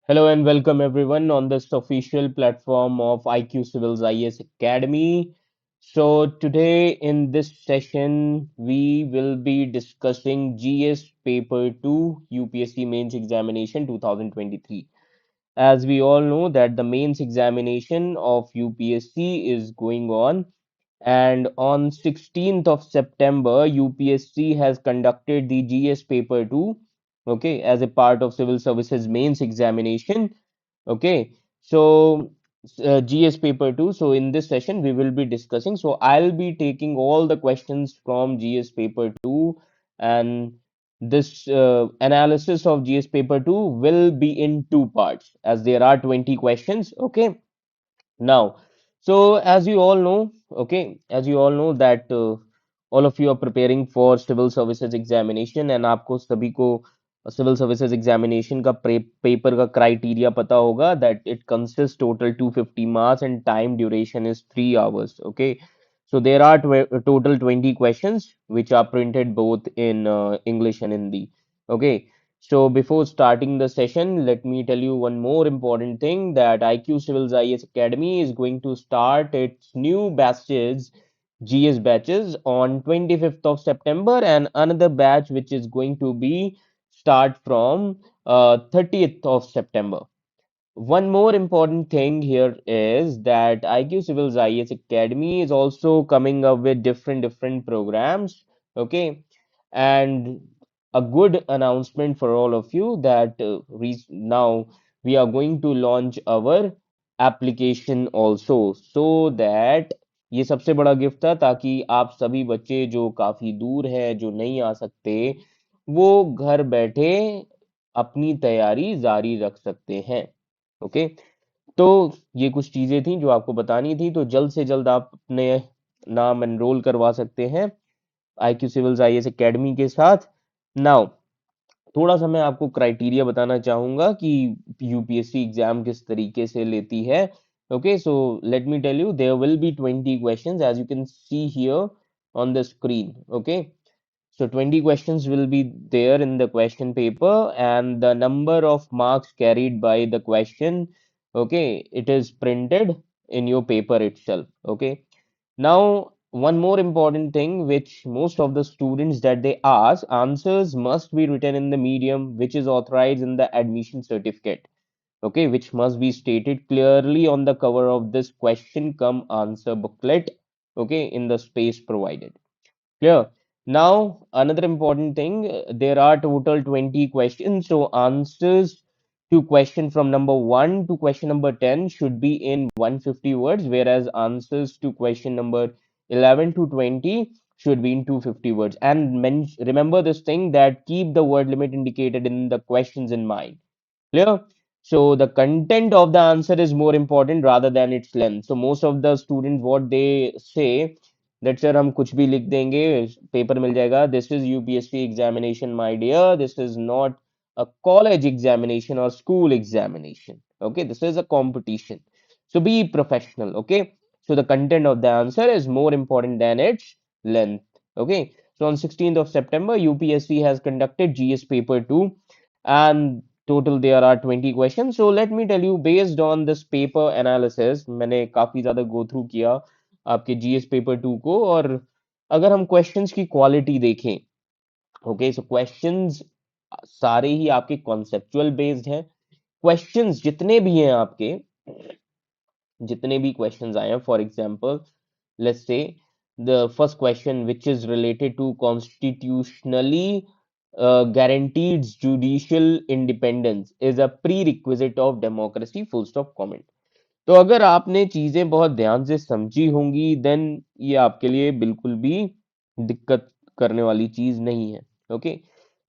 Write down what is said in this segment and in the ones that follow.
Hello and welcome everyone on this official platform of IQCivils IAS Academy. So today in this session we will be discussing GS Paper 2 UPSC Mains Examination 2023. As we all know that the mains examination of UPSC is going on, and on 16th of September UPSC has conducted the GS Paper 2, okay, as a part of Civil Services Mains Examination. Okay, so GS paper 2. So in this session, we will be discussing. So I'll be taking all the questions from GS paper 2, and this analysis of GS paper 2 will be in two parts, as there are 20 questions. Okay, now, so as you all know, okay, as you all know that all of you are preparing for civil services examination, and आपको सभी को civil services examination का paper का criteria पता होगा that it consists total 250 marks and time duration is 3 hours. Okay, so there are total 20 questions which are printed both in English and Hindi. Okay, so before starting the session, let me tell you one more important thing, that IQCivils IAS Academy is going to start its new batches, GS batches, on 25th of September, and another batch which is going to be start from 30th of September. One more important thing here is that IQCivils IAS Academy is also coming up with different programs. Okay, and a good announcement for all of you that now we are going to launch our application also, so that ये सबसे बड़ा gift था ताकि आप सभी बच्चे जो काफी दूर हैं, जो नहीं आ सकते, वो घर बैठे अपनी तैयारी जारी रख सकते हैं। ओके, तो ये कुछ चीजें थी जो आपको बतानी थी, तो जल्द से जल्द आप अपने नाम एनरोल करवा सकते हैं IQ सिविल्स IAS एकेडमी के साथ। नाउ थोड़ा सा मैं आपको क्राइटेरिया बताना चाहूंगा कि यूपीएससी एग्जाम किस तरीके से लेती है। Okay, so let me tell you, there will be 20 questions as you can see here on the screen. Okay, so 20 questions will be there in the question paper, and the number of marks carried by the question, okay, it is printed in your paper itself. Okay, now one more important thing which most of the students that they ask, answers must be written in the medium which is authorized in the admission certificate. Okay, which must be stated clearly on the cover of this question come answer booklet, okay, in the space provided. Clear. Now, another important thing, there are total 20 questions. So, answers to question from number 1 to question number 10 should be in 150 words, whereas answers to question number 11 to 20 should be in 250 words. And remember this thing, that keep the word limit indicated in the questions in mind. Clear? So the content of the answer is more important rather than its length. So most of the students, what they say, that sir हम कुछ भी लिख देंगे, paper मिल जाएगा. This is UPSC examination, my dear. This is not a college examination or school examination. Okay, this is a competition. So be professional. Okay. So the content of the answer is more important than its length. Okay. So on 16th of September, UPSC has conducted GS paper 2, and total there are 20 questions. So let me tell you, based on this paper analysis, मैंने काफी ज्यादा go through किया आपके GS paper 2 को, और अगर हम questions की क्वालिटी देखें, ओके, सो क्वेश्चंस सारे ही आपके कॉन्सेप्चुअल बेस्ड हैं। क्वेश्चंस जितने भी हैं आपके, जितने भी क्वेश्चंस आए हैं, for example let's say the first question, which is related to constitutionally guaranteed judicial independence is a prerequisite of democracy, full stop, comment. तो अगर आपने चीजें बहुत ध्यान से समझी होंगी, देन ये आपके लिए बिल्कुल भी दिक्कत करने वाली चीज नहीं है। ओके,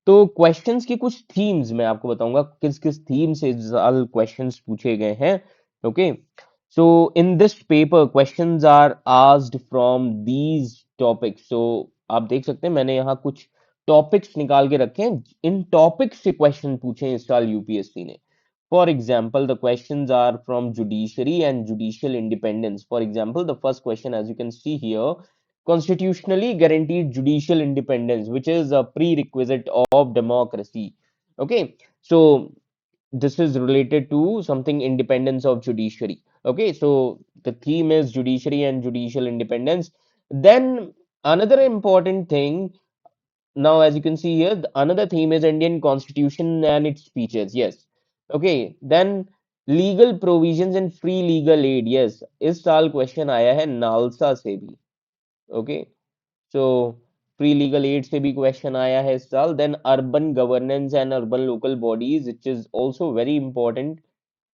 तो क्वेश्चंस की कुछ थीम्स मैं आपको बताऊंगा, किस किस थीम से इस साल क्वेश्चंस पूछे गए हैं। Okay, so in this paper questions are asked from these topics. So आप देख सकते हैं मैंने यहाँ कुछ टॉपिक्स निकाल के रखे हैं, इन टॉपिक्स से क्वेश्चन पूछे हैं इस साल यूपीएससी ने। For example, the questions are from judiciary and judicial independence. For example, the first question, as you can see here, constitutionally guaranteed judicial independence, which is a prerequisite of democracy. Okay, so this is related to something independence of judiciary. Okay, so the theme is judiciary and judicial independence. Then another important thing, now as you can see here, another theme is Indian Constitution and its features. Yes. Okay, then legal provisions and free legal aid. Yes, इस साल question आया है NALSA से भी. Okay, so free legal aid से भी question आया है इस साल. Then urban governance and urban local bodies, which is also very important.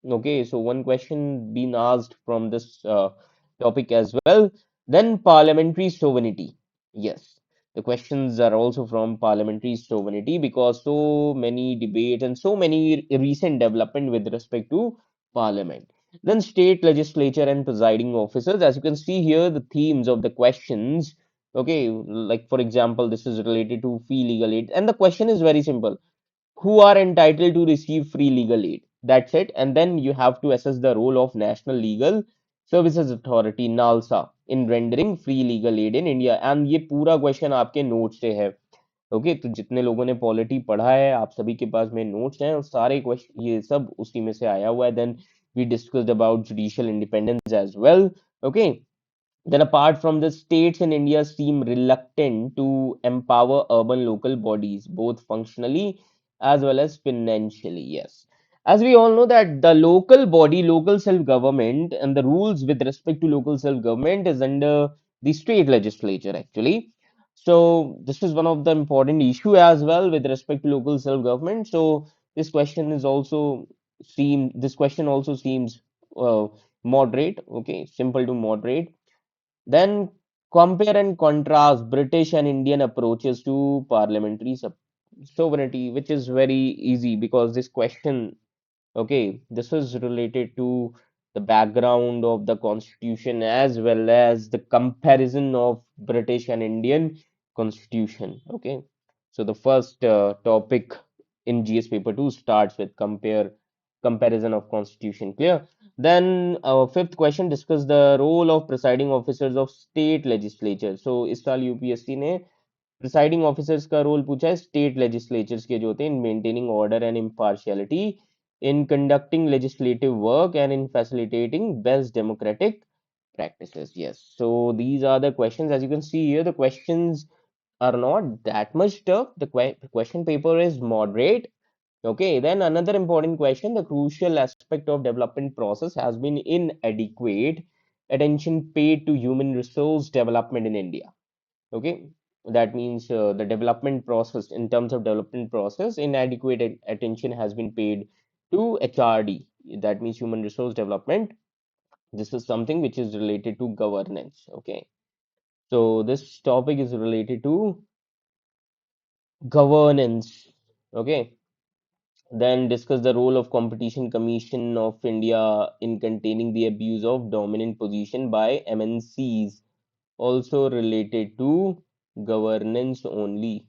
Okay, so one question been asked from this topic as well. Then parliamentary sovereignty. Yes, the questions are also from parliamentary sovereignty because so many debates and so many recent development with respect to parliament. Then state legislature and presiding officers. As you can see here, the themes of the questions. Okay, like for example, this is related to fee legal aid, and the question is very simple: who are entitled to receive free legal aid. That's it. And then you have to assess the role of National Legal Services Authority NALSA in rendering free legal aid in India. And ये पूरा question आपके note से है. Okay, तो जितने लोगों ने polity पढ़ा है आप सभी के पास में नोट्स हैं और सारे क्वेश्चन ये सब उसी में से आया हुआ है. Then we discussed about judicial independence as well. Okay, then, apart from the states in India seem reluctant to empower urban local bodies, both functionally as well as financially. Yes. As we all know that the local body, local self-government, and the rules with respect to local self-government is under the state legislature actually. So this is one of the important issue as well with respect to local self-government. So this question also seems moderate. Okay, simple to moderate. Then compare and contrast British and Indian approaches to parliamentary sovereignty, which is very easy because this question, okay, this is related to the background of the constitution as well as the comparison of British and Indian constitution. Okay, so the first topic in GS paper 2 starts with comparison of constitution. Clear? Then our fifth question discuss the role of presiding officers of state legislature. So इस साल UPSC ने presiding officers का role पूछा है state legislatures के जो होते हैं in maintaining order and impartiality, in conducting legislative work and in facilitating best democratic practices. Yes, so these are the questions. As you can see here, the questions are not that much tough. The question paper is moderate. Okay, then another important question, the crucial aspect of development process has been inadequate attention paid to human resource development in India. Okay, that means the development process, in terms of development process, inadequate attention has been paid to HRD. That means human resource development. This is something which is related to governance. Okay, so this topic is related to governance. Okay, then discuss the role of Competition Commission of India in containing the abuse of dominant position by MNCs, also related to governance only.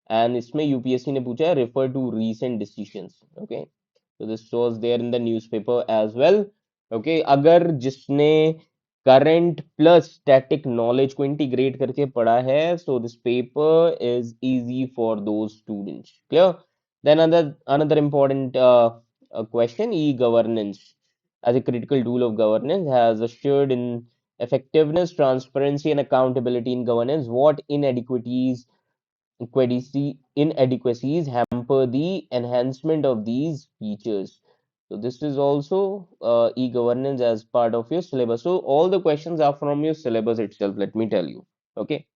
And इसमें UPSC ने पूछा है refer to recent decisions. Okay, so this was there in the newspaper as well. Okay, अगर जिसने current plus static knowledge को integrate करके पढ़ा है, so this paper is easy for those students. Clear? Then another important question, e-governance as a critical tool of governance has assured in effectiveness, transparency, and accountability in governance. What inadequacies hamper the enhancement of these features. So this is also e-governance as part of your syllabus. So all the questions are from your syllabus itself, let me tell you. Okay.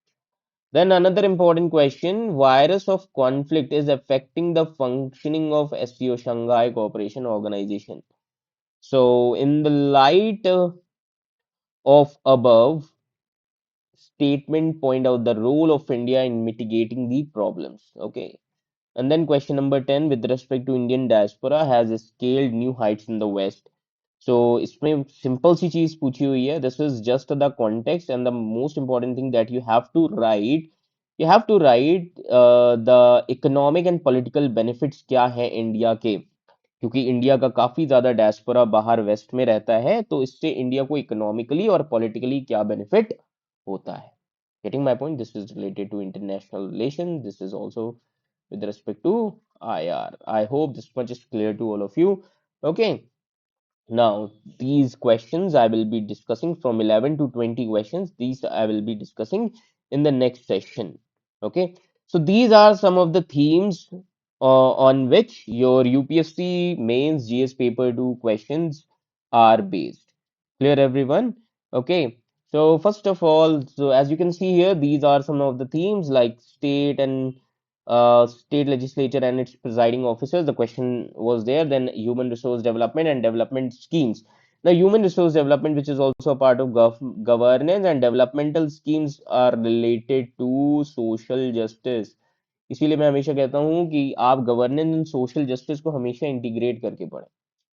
Then another important question, virus of conflict is affecting the functioning of SCO Shanghai Cooperation Organization. So in the light of above statement, point out the role of India in mitigating the problems. Okay. And then question number 10 with respect to Indian diaspora has scaled new heights in the West. So इसमें simple सी चीज पूछी हुई है. This is just the context and the most important thing that you have to write. You have to write the economic and political benefits क्या है India के, क्योंकि India का काफी ज्यादा डायस्पोरा बाहर वेस्ट में रहता है, तो इससे इंडिया को इकोनॉमिकली और पॉलिटिकली क्या बेनिफिट होता है. Getting my point? This is related to international relations. This is also with respect to IR. I hope this much is clear to all of you. Okay. Now, these questions I will be discussing from 11 to 20 questions. These I will be discussing in the next session. Okay. So these are some of the themes on which your UPSC mains GS paper 2 questions are based. Clear, everyone? Okay. So first of all, so as you can see here, these are some of the themes like state legislature and its presiding officers. The question was there. Then human resource development and development schemes. Now, human resource development, which is also a part of governance, and developmental schemes are related to social justice. इसीलिए मैं हमेशा कहता हूँ कि आप governance and social justice को हमेशा integrate करके पढ़ें.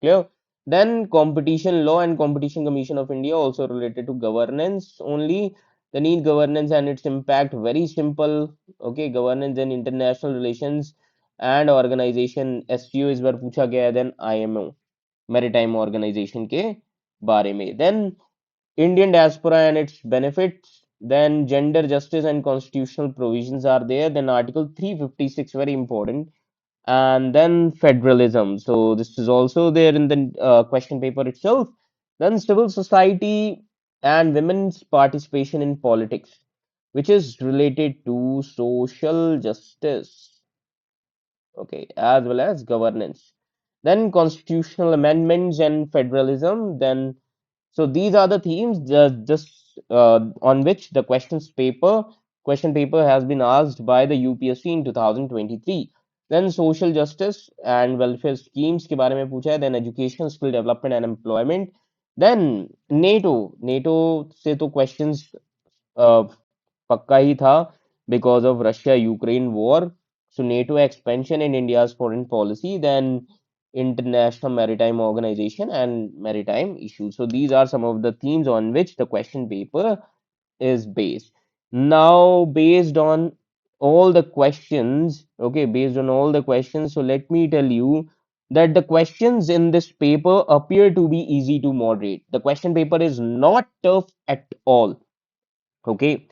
Clear. Then competition law and competition commission of India also related to governance only. The need governance and its impact, very simple. Okay, governance and international relations and organization. SCO इस बार पूछा गया है. Then IMO, maritime organization के बारे में. Then Indian diaspora and its benefits. Then gender justice and constitutional provisions are there. Then Article 356, very important. And then federalism. So this is also there in the question paper itself. Then civil society and women's participation in politics, which is related to social justice, okay, as well as governance. Then constitutional amendments and federalism. Then so these are the themes just on which the question paper has been asked by the UPSC in 2023. Then social justice and welfare schemes के बारे में पूछा है. Then education, skill development and employment. Then NATO से तो questions पक्का ही था because of Russia-Ukraine war. So NATO expansion in India's foreign policy, then International Maritime Organization and maritime issues. So these are some of the themes on which the question paper is based. Now, based on all the questions, okay, based on all the questions, so let me tell you that the questions in this paper appear to be easy to moderate. The question paper is not tough at all. Okay.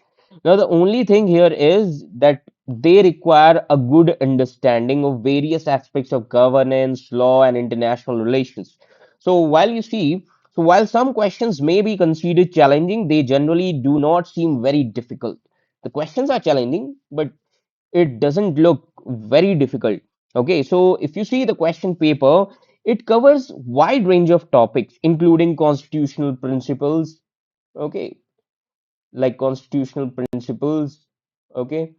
Now, the only thing here is that they require a good understanding of various aspects of governance, law, and international relations. So, while some questions may be considered challenging, they generally do not seem very difficult. The questions are challenging, but it doesn't look very difficult. Okay, so if you see the question paper, it covers wide range of topics, including constitutional principles. Okay, like constitutional principles. Okay,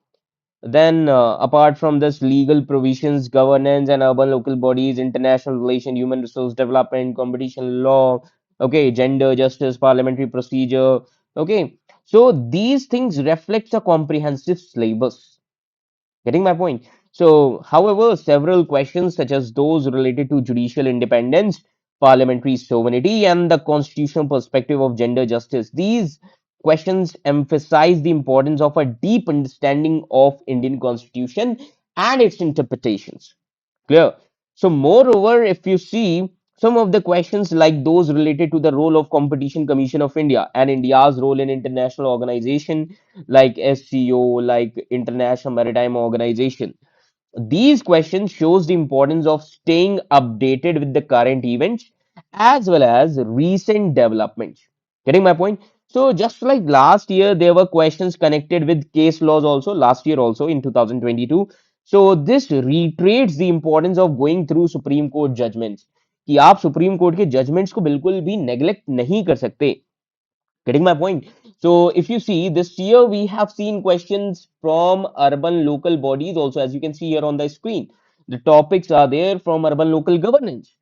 then apart from this, legal provisions, governance and urban local bodies, international relation, human resource development, competition law, okay, gender justice, parliamentary procedure. Okay, so these things reflect a comprehensive syllabus. Getting my point? So, however, several questions such as those related to judicial independence, parliamentary sovereignty, and the constitutional perspective of gender justice, these questions emphasize the importance of a deep understanding of Indian constitution and its interpretations. Clear. So, moreover, if you see some of the questions like those related to the role of Competition Commission of India and India's role in international organization like SCO, like International Maritime Organization, these questions shows the importance of staying updated with the current events as well as recent developments. Getting my point? So just like last year, there were questions connected with case laws also last year also in 2022. So this reiterates the importance of going through Supreme Court judgments. कि आप supreme court के judgements को बिल्कुल भी neglect नहीं कर सकते. Getting my point? So, if you see this year, we have seen questions from urban local bodies also, as you can see here on the screen. The topics are there from urban local governance.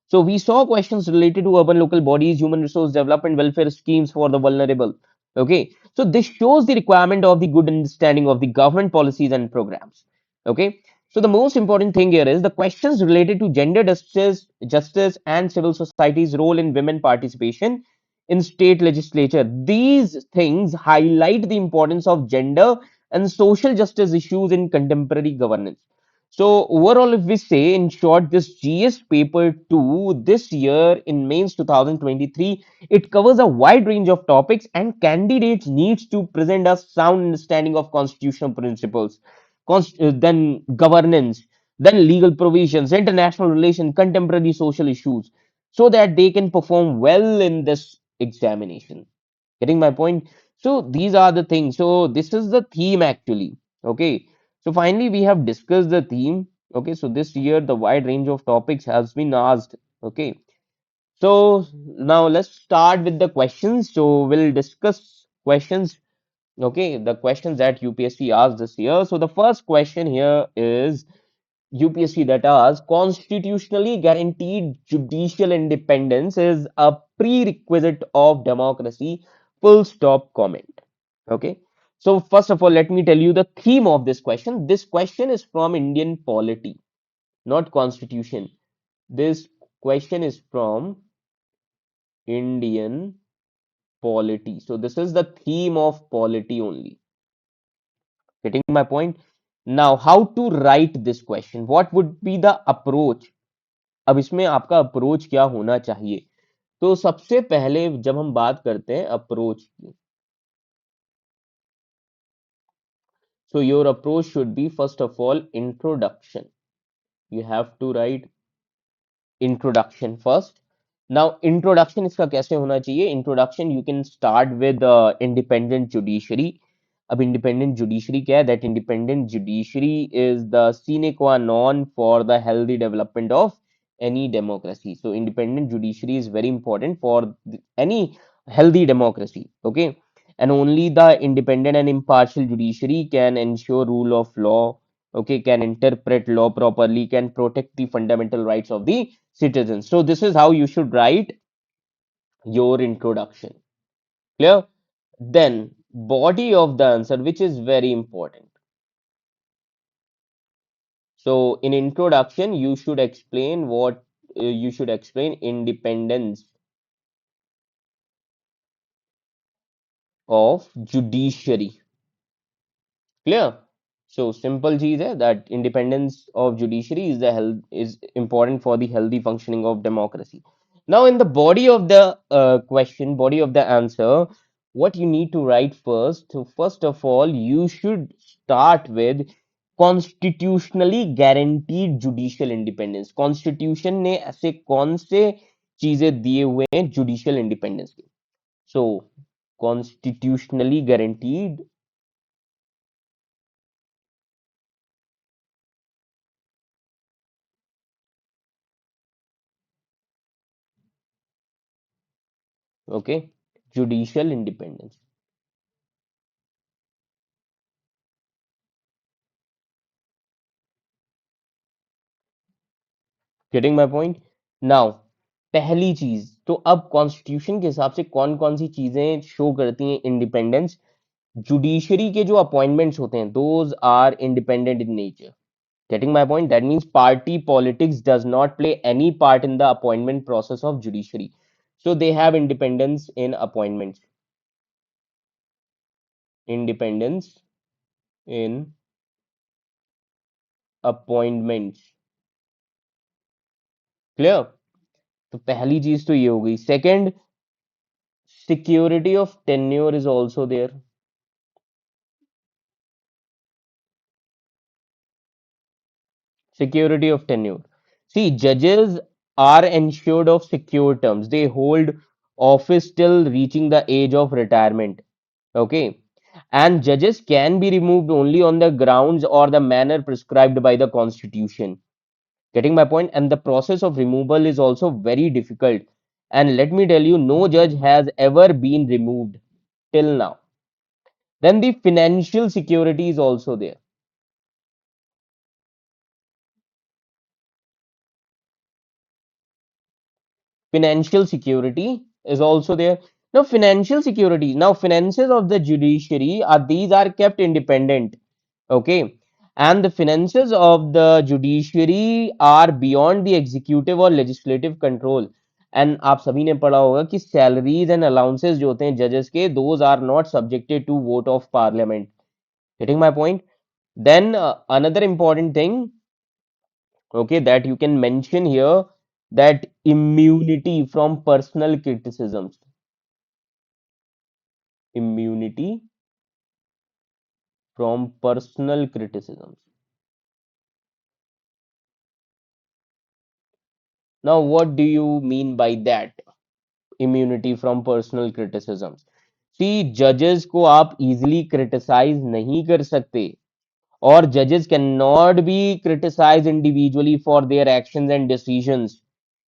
So, we saw questions related to urban local bodies, human resource development, welfare schemes for the vulnerable. Okay, so this shows the requirement of the good understanding of the government policies and programs. Okay, so the most important thing here is the questions related to gender justice and civil society's role in women participation in state legislature. These things highlight the importance of gender and social justice issues in contemporary governance. So overall, if we say in short, this GS paper 2 this year in mains 2023, it covers a wide range of topics and candidates needs to present a sound understanding of constitutional principles, then governance, then legal provisions, international relations, contemporary social issues, so that they can perform well in this examination. Getting my point? So these are the things. So this is the theme actually. Okay. So finally, we have discussed the theme. Okay. So this year, the wide range of topics has been asked. Okay. So now let's start with the questions. So we'll discuss questions. Okay, the questions that UPSC asked this year. So the first question here is UPSC that asks, constitutionally guaranteed judicial independence is a prerequisite of democracy. Full stop comment. Okay. So first of all, let me tell you the theme of this question. This question is from Indian polity, not constitution. This question is from Indian polity. So this is the theme of polity only. Getting my point? Now, how to write this question? What would be the approach? अब इसमें आपका approach क्या होना चाहिए? तो सबसे पहले जब हम बात करते हैं अप्रोच की, so your approach should be first of all introduction. You have to write introduction first. Now introduction इसका कैसे होना चाहिए? Introduction you can start with independent judiciary. अब independent judiciary क्या है? That independent judiciary is the sine qua non for the healthy development of any democracy. So independent judiciary is very important for any healthy democracy. Okay, and only the independent and impartial judiciary can ensure rule of law. Okay, can interpret law properly, can protect the fundamental rights of the citizens. So this is how you should write your introduction. Clear? Then body of the answer, which is very important. So in introduction, you should explain what you should explain independence of judiciary. Clear? So simple cheese है that independence of judiciary is the health is important for the healthy functioning of democracy. Now in the body of the question, body of the answer, what you need to write first. So first of all, you should start with constitutionally guaranteed judicial independence. Constitution ने ऐसे कौन से चीजें दिए हुए हैं judicial independence के? So constitutionally guaranteed. Okay, judicial independence. Getting my point? Now पहली चीज तो अब कॉन्स्टिट्यूशन के हिसाब से कौन कौन सी चीजें शो करती हैं इंडिपेंडेंस? जुडिशरी के जो अपॉइंटमेंट्स होते हैं those are independent in nature. Getting my point? That means party politics does not play any part in the appointment process of judiciary. So they have independence in appointments. Independence in appointments. Clear? तो पहली चीज तो ये हो गई. Second, security of tenure is also there. Security of tenure. See, judges are ensured of secure terms. They hold office till reaching the age of retirement. Okay. And judges can be removed only on the grounds or the manner prescribed by the constitution. Getting my point? And the process of removal is also very difficult. And let me tell you, no judge has ever been removed till now. Then the financial security is also there. Financial security is also there. Now financial security, now finances of the judiciary are these are kept independent. Okay, and the finances of the judiciary are beyond the executive or legislative control. And आप सभी ने पढ़ा होगा कि salaries and allowances जो होते हैं judges के, those are not subjected to vote of parliament. Getting my point? Then another important thing, okay, that you can mention here, that immunity from personal criticisms. Immunity from personal criticisms. Now, what do you mean by that? Immunity from personal criticisms. See, judges को आप easily criticize नहीं कर सकते, और judges cannot be criticized individually for their actions and decisions.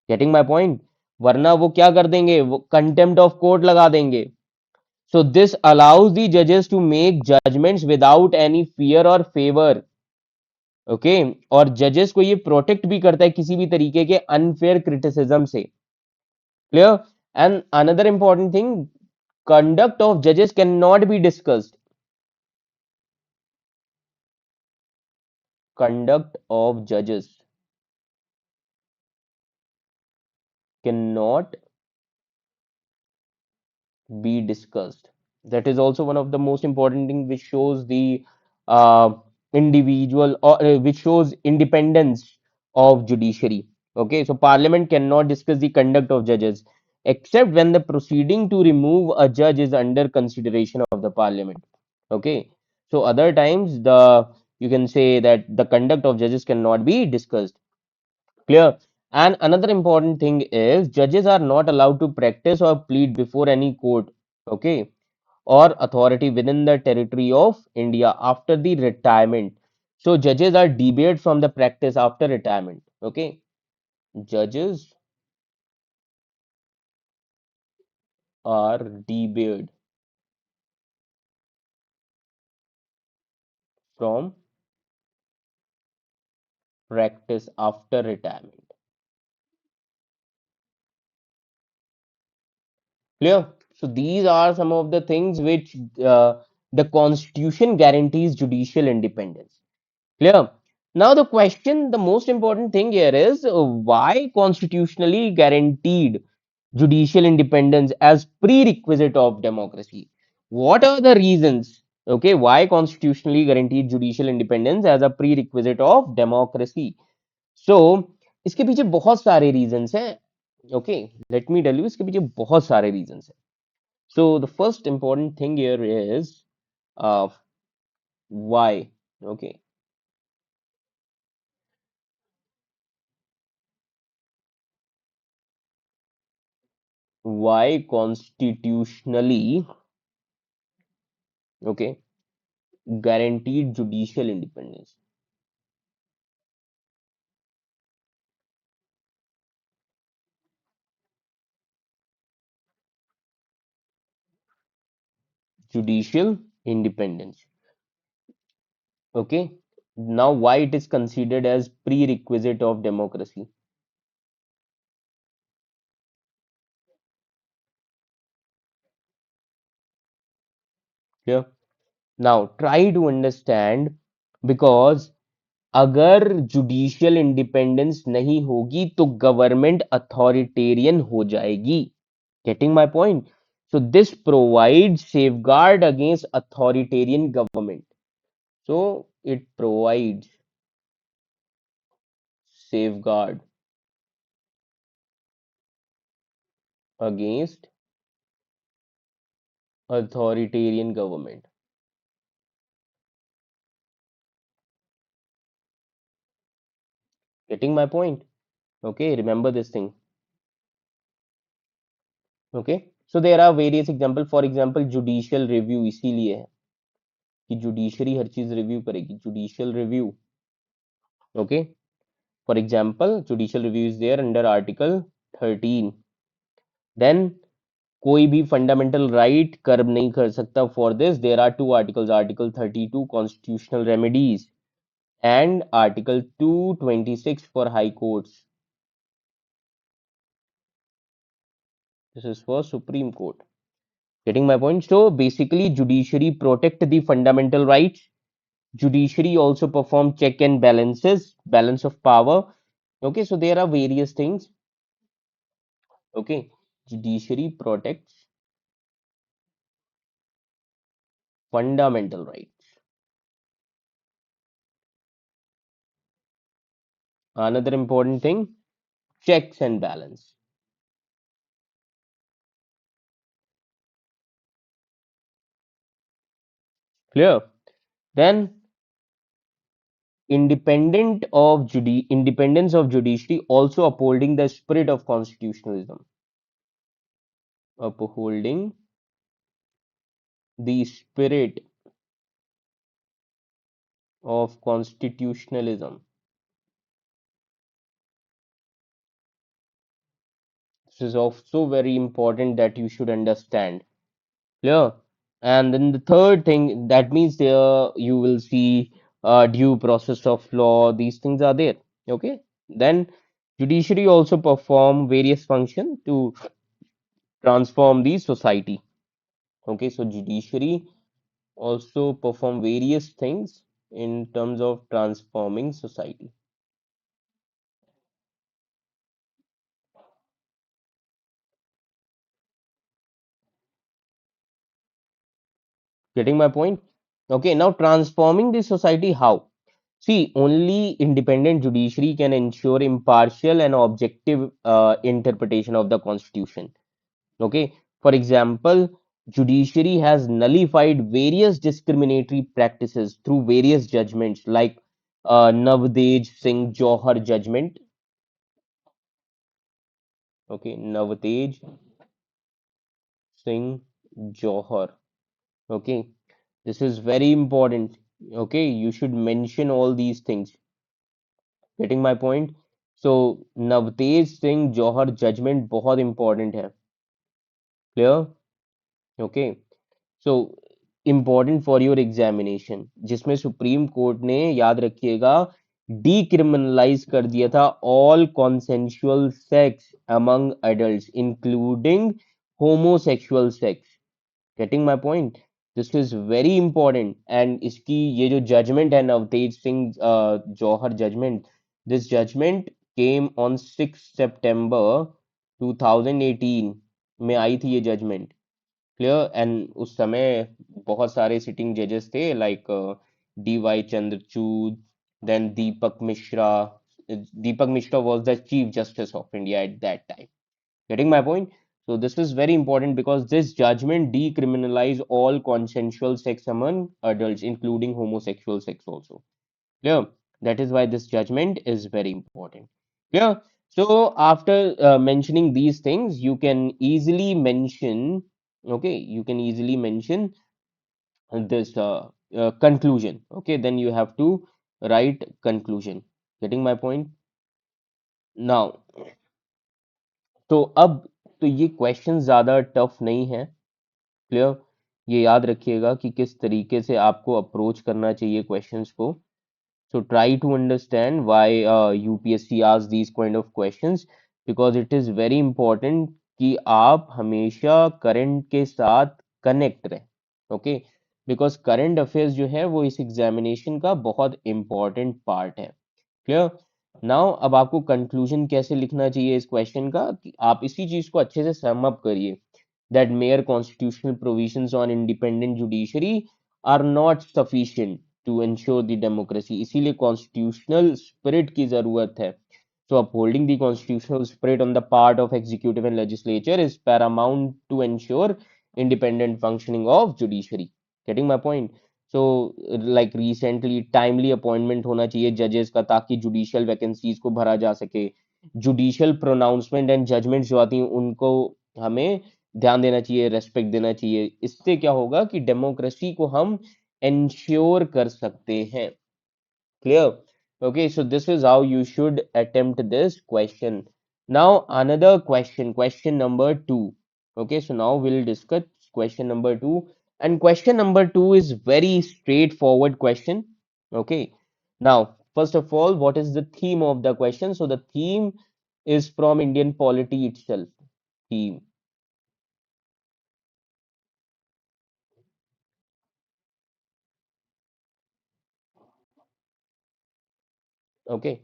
Getting my point? वरना वो क्या कर देंगे, वो contempt of court लगा देंगे. So this allows the judges to make judgments without any fear or favor. Okay okay? और जजेस को ये प्रोटेक्ट भी करता है किसी भी तरीके के अनफेयर क्रिटिसिज्म से. Clear. And another important thing, conduct of judges cannot be discussed. Conduct of judges cannot be discussed. That is also one of the most important thing which shows the uh, individual, or which shows independence of judiciary. Okay, so parliament cannot discuss the conduct of judges except when the proceeding to remove a judge is under consideration of the parliament. Okay, so other times the, you can say that the conduct of judges cannot be discussed. Clear. And another important thing is judges are not allowed to practice or plead before any court, okay, or authority within the territory of India after the retirement. So judges are debarred from the practice after retirement. Okay, judges are debarred from practice after retirement. Clear. So these are some of the things which the Constitution guarantees judicial independence. Clear. Now the question, the most important thing here is why constitutionally guaranteed judicial independence as prerequisite of democracy? What are the reasons? Okay, why constitutionally guaranteed judicial independence as a prerequisite of democracy? So इसके पीछे बहुत सारे reasons हैं. Okay, let me tell you, इसके पीछे बहुत सारे reasons हैं. So the first important thing here is uh, why. Okay, why constitutionally, okay, guaranteed judicial independence. Judicial independence. Okay, now why it is considered as prerequisite of democracy? Clear. Now try to understand, because अगर judicial independence नहीं होगी तो government authoritarian हो जाएगी. Getting my point? So this provides safeguard against authoritarian government. So it provides safeguard against authoritarian government. Getting my point? Okay, remember this thing. Okay, so there are various example. For example, judicial review इसीलिए है कि judiciary हर चीज review करेगी. Judicial review. Okay, for example judicial review is there under article 13. Then कोई भी fundamental right curb नहीं कर सकता. For this there are two articles, article 32 constitutional remedies and article 226 for high courts. This is for supreme court. Getting my point? So basically judiciary protect the fundamental rights. Judiciary also perform check and balances, balance of power. Okay, so there are various things. Okay, judiciary protects fundamental rights. Another important thing, checks and balance. Clear. Then independence of judiciary, also upholding the spirit of constitutionalism. Upholding the spirit of constitutionalism. This is also very important that you should understand. Clear? And then the third thing, that means there you will see due process of law. These things are there. Okay. Then judiciary also perform various functions to transform the society. Okay. So judiciary also perform various things in terms of transforming society. Getting my point? Okay. Now transforming the society, how? See, only independent judiciary can ensure impartial and objective interpretation of the constitution. Okay, for example, judiciary has nullified various discriminatory practices through various judgments, like Navtej Singh Johar judgment. Okay, Navtej Singh Johar. Okay, this is very important. Okay, you should mention all these things. Getting my point? So Navtej Singh Johar judgment बहुत important है. Clear? Okay. So important for your examination, जिसमें supreme court ने, याद रखिएगा, decriminalise कर दिया था all consensual sex among adults including homosexual sex. Getting my point? This is very important. And इसकी ये जो जजमेंट है Navtej Singh Johar judgment, this judgment came on 6 सितंबर 2018 में आई थी ये जजमेंट. क्लियर? एंड उस समय बहुत सारे सिटिंग जजेस थे, like D Y Chandrachud, then Deepak Mishra was the chief justice of India at that time. Getting my point? So this is very important because this judgment decriminalize all consensual sex among adults, including homosexual sex also. Clear? That is why this judgment is very important. Clear? So after mentioning these things, you can easily mention, okay, you can easily mention this conclusion. Okay, then you have to write conclusion. Getting my point? Now, तो अब तो ये question ज्यादा tough नहीं है. Clear? ये याद रखिएगा कि किस तरीके से आपको अप्रोच करना चाहिए क्वेश्चंस को. So try to understand why UPSC asks these kind of questions, because it is very important कि आप हमेशा करंट के साथ कनेक्ट रहें. ओके, बिकॉज करंट अफेयर्स जो है वो इस एग्जामिनेशन का बहुत इंपॉर्टेंट पार्ट है. क्लियर? नाउ अब आपको कंक्लूजन कैसे लिखना चाहिए इस क्वेश्चन का, कि आप इसी चीज को अच्छे से सम अप करिए, that mere constitutional provisions on independent judiciary are not sufficient to ensure the democracy. इसीलिए कॉन्स्टिट्यूशनल स्पिरिट की जरूरत है. So upholding the constitutional spirit on the part of executive and legislature is paramount to ensure independent functioning of judiciary. Getting my point? So like recently timely appointment होना चाहिए जजेस का, ताकि judicial vacancies को भरा जा सके. जुडिशियल प्रोनाउंसमेंट एंड जजमेंट्स जो आती हैं उनको हमें ध्यान देना चाहिए, रेस्पेक्ट देना चाहिए. इससे क्या होगा कि डेमोक्रेसी को हम इंश्योर कर सकते हैं. Clear? Okay, so this is how you should attempt this question. Now, another question, question number two. Okay, so now we'll discuss question number two. And question number two is very straightforward question. Okay, now, first of all, what is the theme of the question? So the theme is from Indian polity itself. Theme. Okay.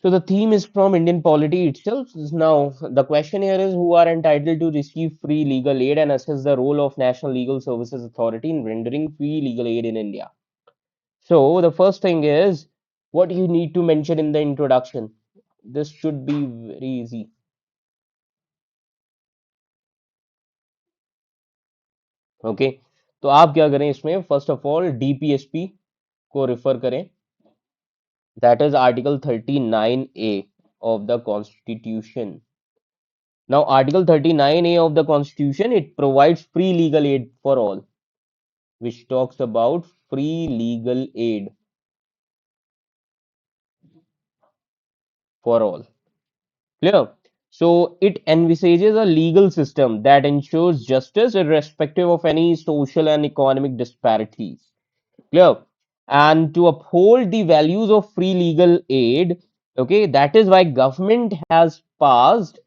So the theme is from Indian polity itself. Now, the question here is, who are entitled to receive free legal aid, and assess the role of National Legal Services Authority in rendering free legal aid in India. So the first thing is, what you need to mention in the introduction. This should be very easy. Okay. तो आप क्या करें इसमें, first of all DPSP को refer करें, that is article 39A of the constitution. Now article 39A of the constitution, it provides free legal aid for all, which talks about free legal aid for all. Clear? So it envisages a legal system that ensures justice irrespective of any social and economic disparities. Clear? And to uphold the values of free legal aid, okay, that is why government has passed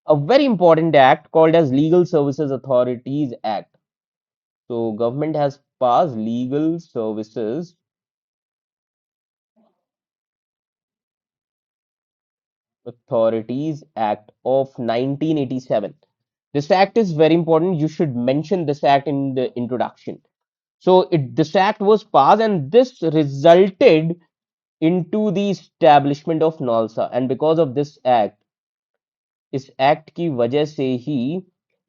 a very important act called as Legal Services Authorities Act. So government has passed Legal Services Authorities Act of 1987. This act is very important. You should mention this act in the introduction. So this act was passed, and this resulted into the establishment of NALSA. And because of this act, इस act की वजह से ही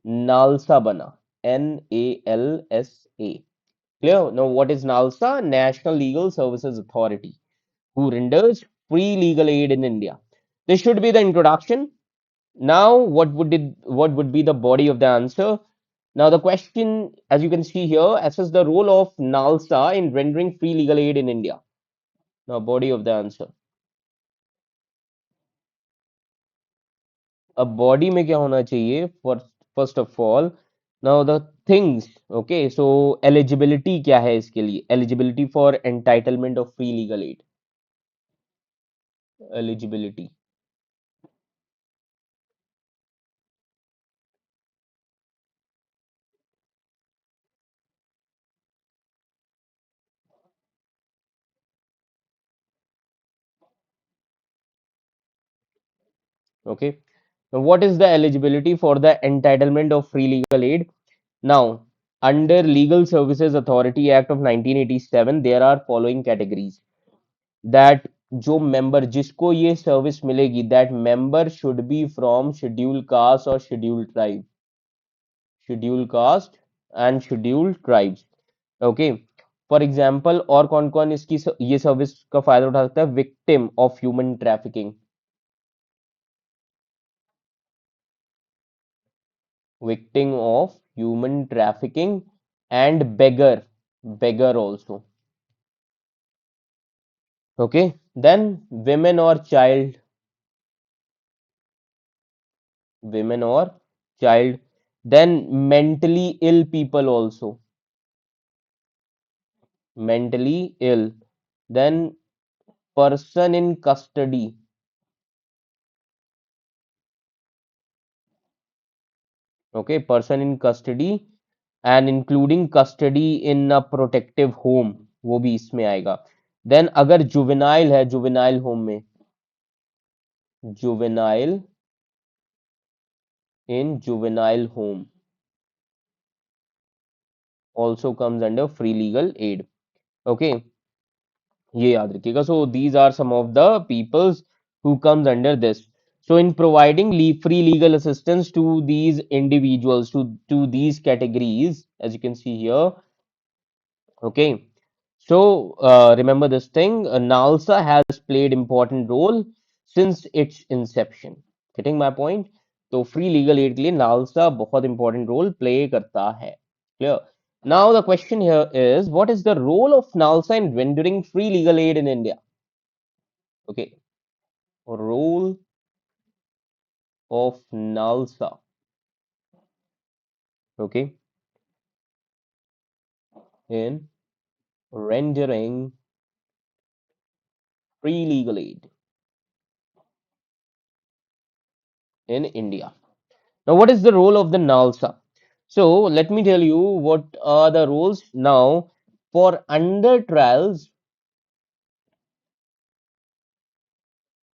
NALSA बना, NALSA. Clear? Now, what is NALSA? National Legal Services Authority, who renders free legal aid in India. This should be the introduction. Now, what would be the body of the answer? Now, the question, as you can see here, assess the role of NALSA in rendering free legal aid in India. Now, body of the answer. अब body में क्या होना चाहिए? First of all, now the things, okay, so eligibility क्या है इसके लिए? Eligibility for entitlement of free legal add, eligibility, okay. Now what is the eligibility for the entitlement of free legal aid? Now, under Legal Services Authority Act of 1987, there are following categories, that जो member जिसको ये service मिलेगी, that member should be from schedule caste और schedule tribe, schedule caste and schedule tribes, okay. For example, और कौन कौन इसकी ये सर्विस का फायदा उठा सकता है? Victim of human trafficking, victim of human trafficking, and beggar also, okay. Then women or child, then mentally ill people also, mentally ill, then person in custody, okay, person in custody, and including custody in a protective home, वो भी इसमें आएगा. Then अगर juvenile है, juvenile home में, juvenile in juvenile home also comes under free legal aid, okay. ये याद रखिएगा. So these are some of the peoples who comes under this. So in providing free legal assistance to these individuals, to these categories, as you can see here, okay. So remember this thing, NALSA has played important role since its inception. Getting my point? तो free legal add के लिए NALSA बहुत important role play करता है. Clear? Now the question here is, what is the role of NALSA in rendering free legal aid in India? Okay, role of NALSA. Okay, in rendering free legal aid in India. Now, what is the role of the NALSA? So, let me tell you what are the roles now for under trials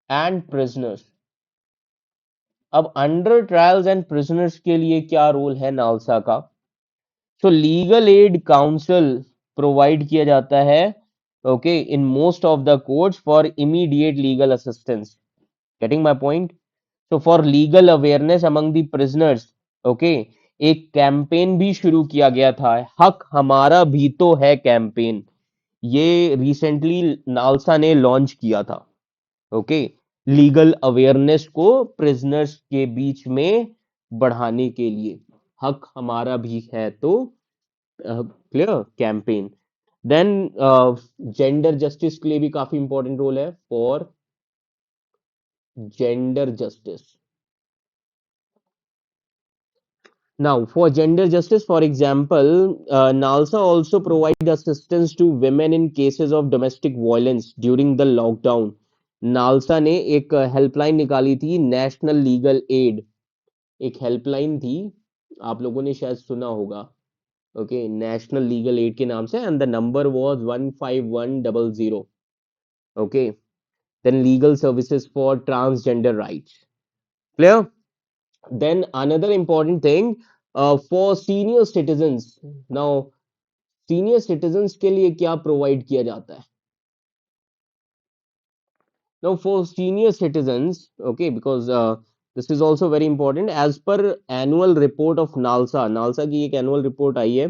and prisoners. अब under trials and prisoners के लिए क्या role है नालसा का? सो legal aid council provide किया जाता है, okay, in most of the courts for immediate legal assistance. Getting my point? So for legal awareness among the prisoners, okay, एक कैंपेन भी शुरू किया गया था, हक हमारा भी तो है कैंपेन। ये रिसेंटली नालसा ने लॉन्च किया था। ओके, लीगल अवेयरनेस को प्रिजनर्स के बीच में बढ़ाने के लिए, हक हमारा भी है तो clear campaign. Then gender justice के लिए भी काफी इंपॉर्टेंट रोल है, for gender justice. Now, for gender justice, for example, NALSA also provide assistance to women in cases of domestic violence during the lockdown. NALSA ने एक helpline निकाली थी, national legal aid. एक हेल्पलाइन थी, आप लोगों ने शायद सुना होगा। ओके, नेशनल लीगल एड के नाम से, and the number was 15100। Okay, then legal services for transgender rights. Clear? Then another important thing, for senior citizens. Now, senior citizens के लिए क्या provide किया जाता है? Now, for senior citizens, okay, because this is also very important. As per annual report of NALSA की एक annual report आई है,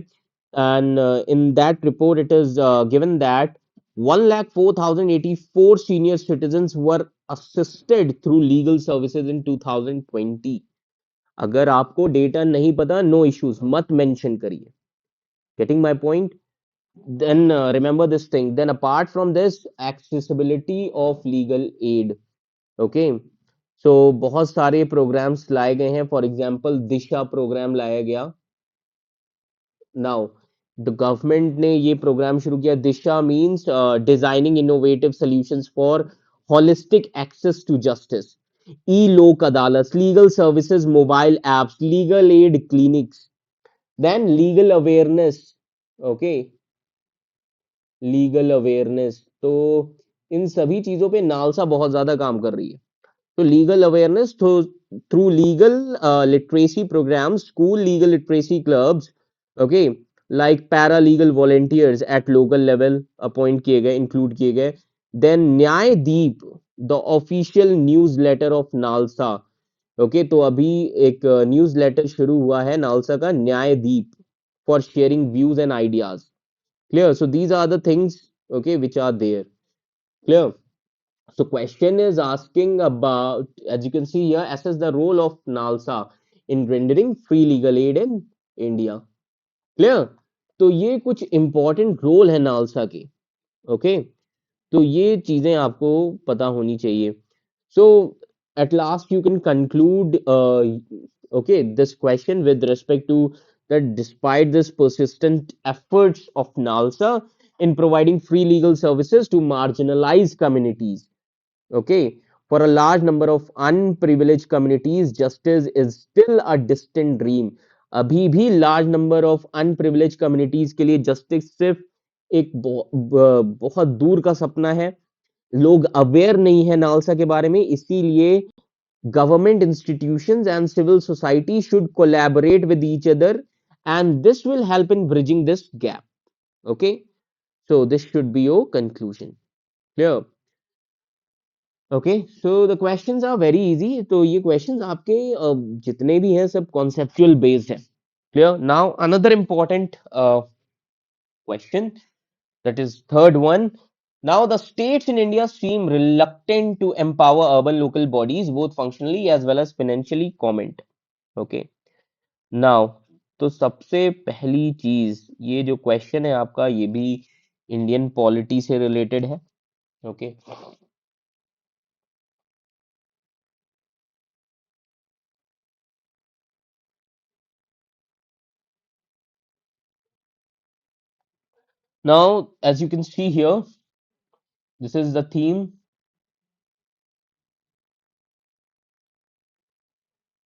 and in that report it is given that 1,04,084 senior citizens were assisted through legal services in 2020. अगर आपको data नहीं पता, no issues, मत mention करिए। Getting my point? Then remember this thing, then apart from this, accessibility of legal aid. Okay, so बहुत सारे programmes लाए गए हैं, फॉर एग्जांपल दिशा प्रोग्राम लाया गया। नाउ द गवर्नमेंट ने ये प्रोग्राम शुरू किया। Disha means designing innovative solutions for holistic access to justice, e Lok Adalat, legal services mobile apps, legal aid clinics. Then legal awareness. Okay, legal awareness, तो इन सभी चीजों पे नालसा बहुत ज्यादा काम कर रही है। तो legal awareness through legal literacy programme, school legal literacy clubs, okay, like para legal volunteers at local level appoint किए गए, इंक्लूड किए गए। Then Nyayadeep, the official newsletter of NALSA. Okay, तो अभी एक न्यूज लेटर शुरू हुआ है नालसा का, Nyayadeep, for sharing views and ideas. Clear? So these are the things, okay, which are there. Clear? So question is asking about, as you can see here, assess the role of NALSA in rendering free legal aid in India. Clear? तो ये कुछ important role है NALSA के। Okay, तो ये चीजें आपको पता होनी चाहिए। So at last you can conclude okay, this question with respect to that despite this persistent efforts of NALSA in providing free legal services to marginalized communities, okay, for a large number of unprivileged communities, justice is still a distant dream. अभी भी large number of unprivileged communities के लिए justice सिर्फ एक बहुत दूर का सपना है। लोग अवेयर नहीं है नालसा के बारे में, इसीलिए government institutions and civil society should collaborate with each other, and this will help in bridging this gap. Okay, so this should be your conclusion. Clear? Okay, so the questions are very easy. तो ये questions आपके जितने भी हैं सब conceptual based है। Clear? Now another important question, that is third one. Now the states in India seem reluctant to empower urban local bodies both functionally as well as financially. Comment. Okay, now तो सबसे पहली चीज, ये जो question है आपका, ये भी इंडियन पॉलिटी से रिलेटेड है। Okay, now as you can see here, this is the theme.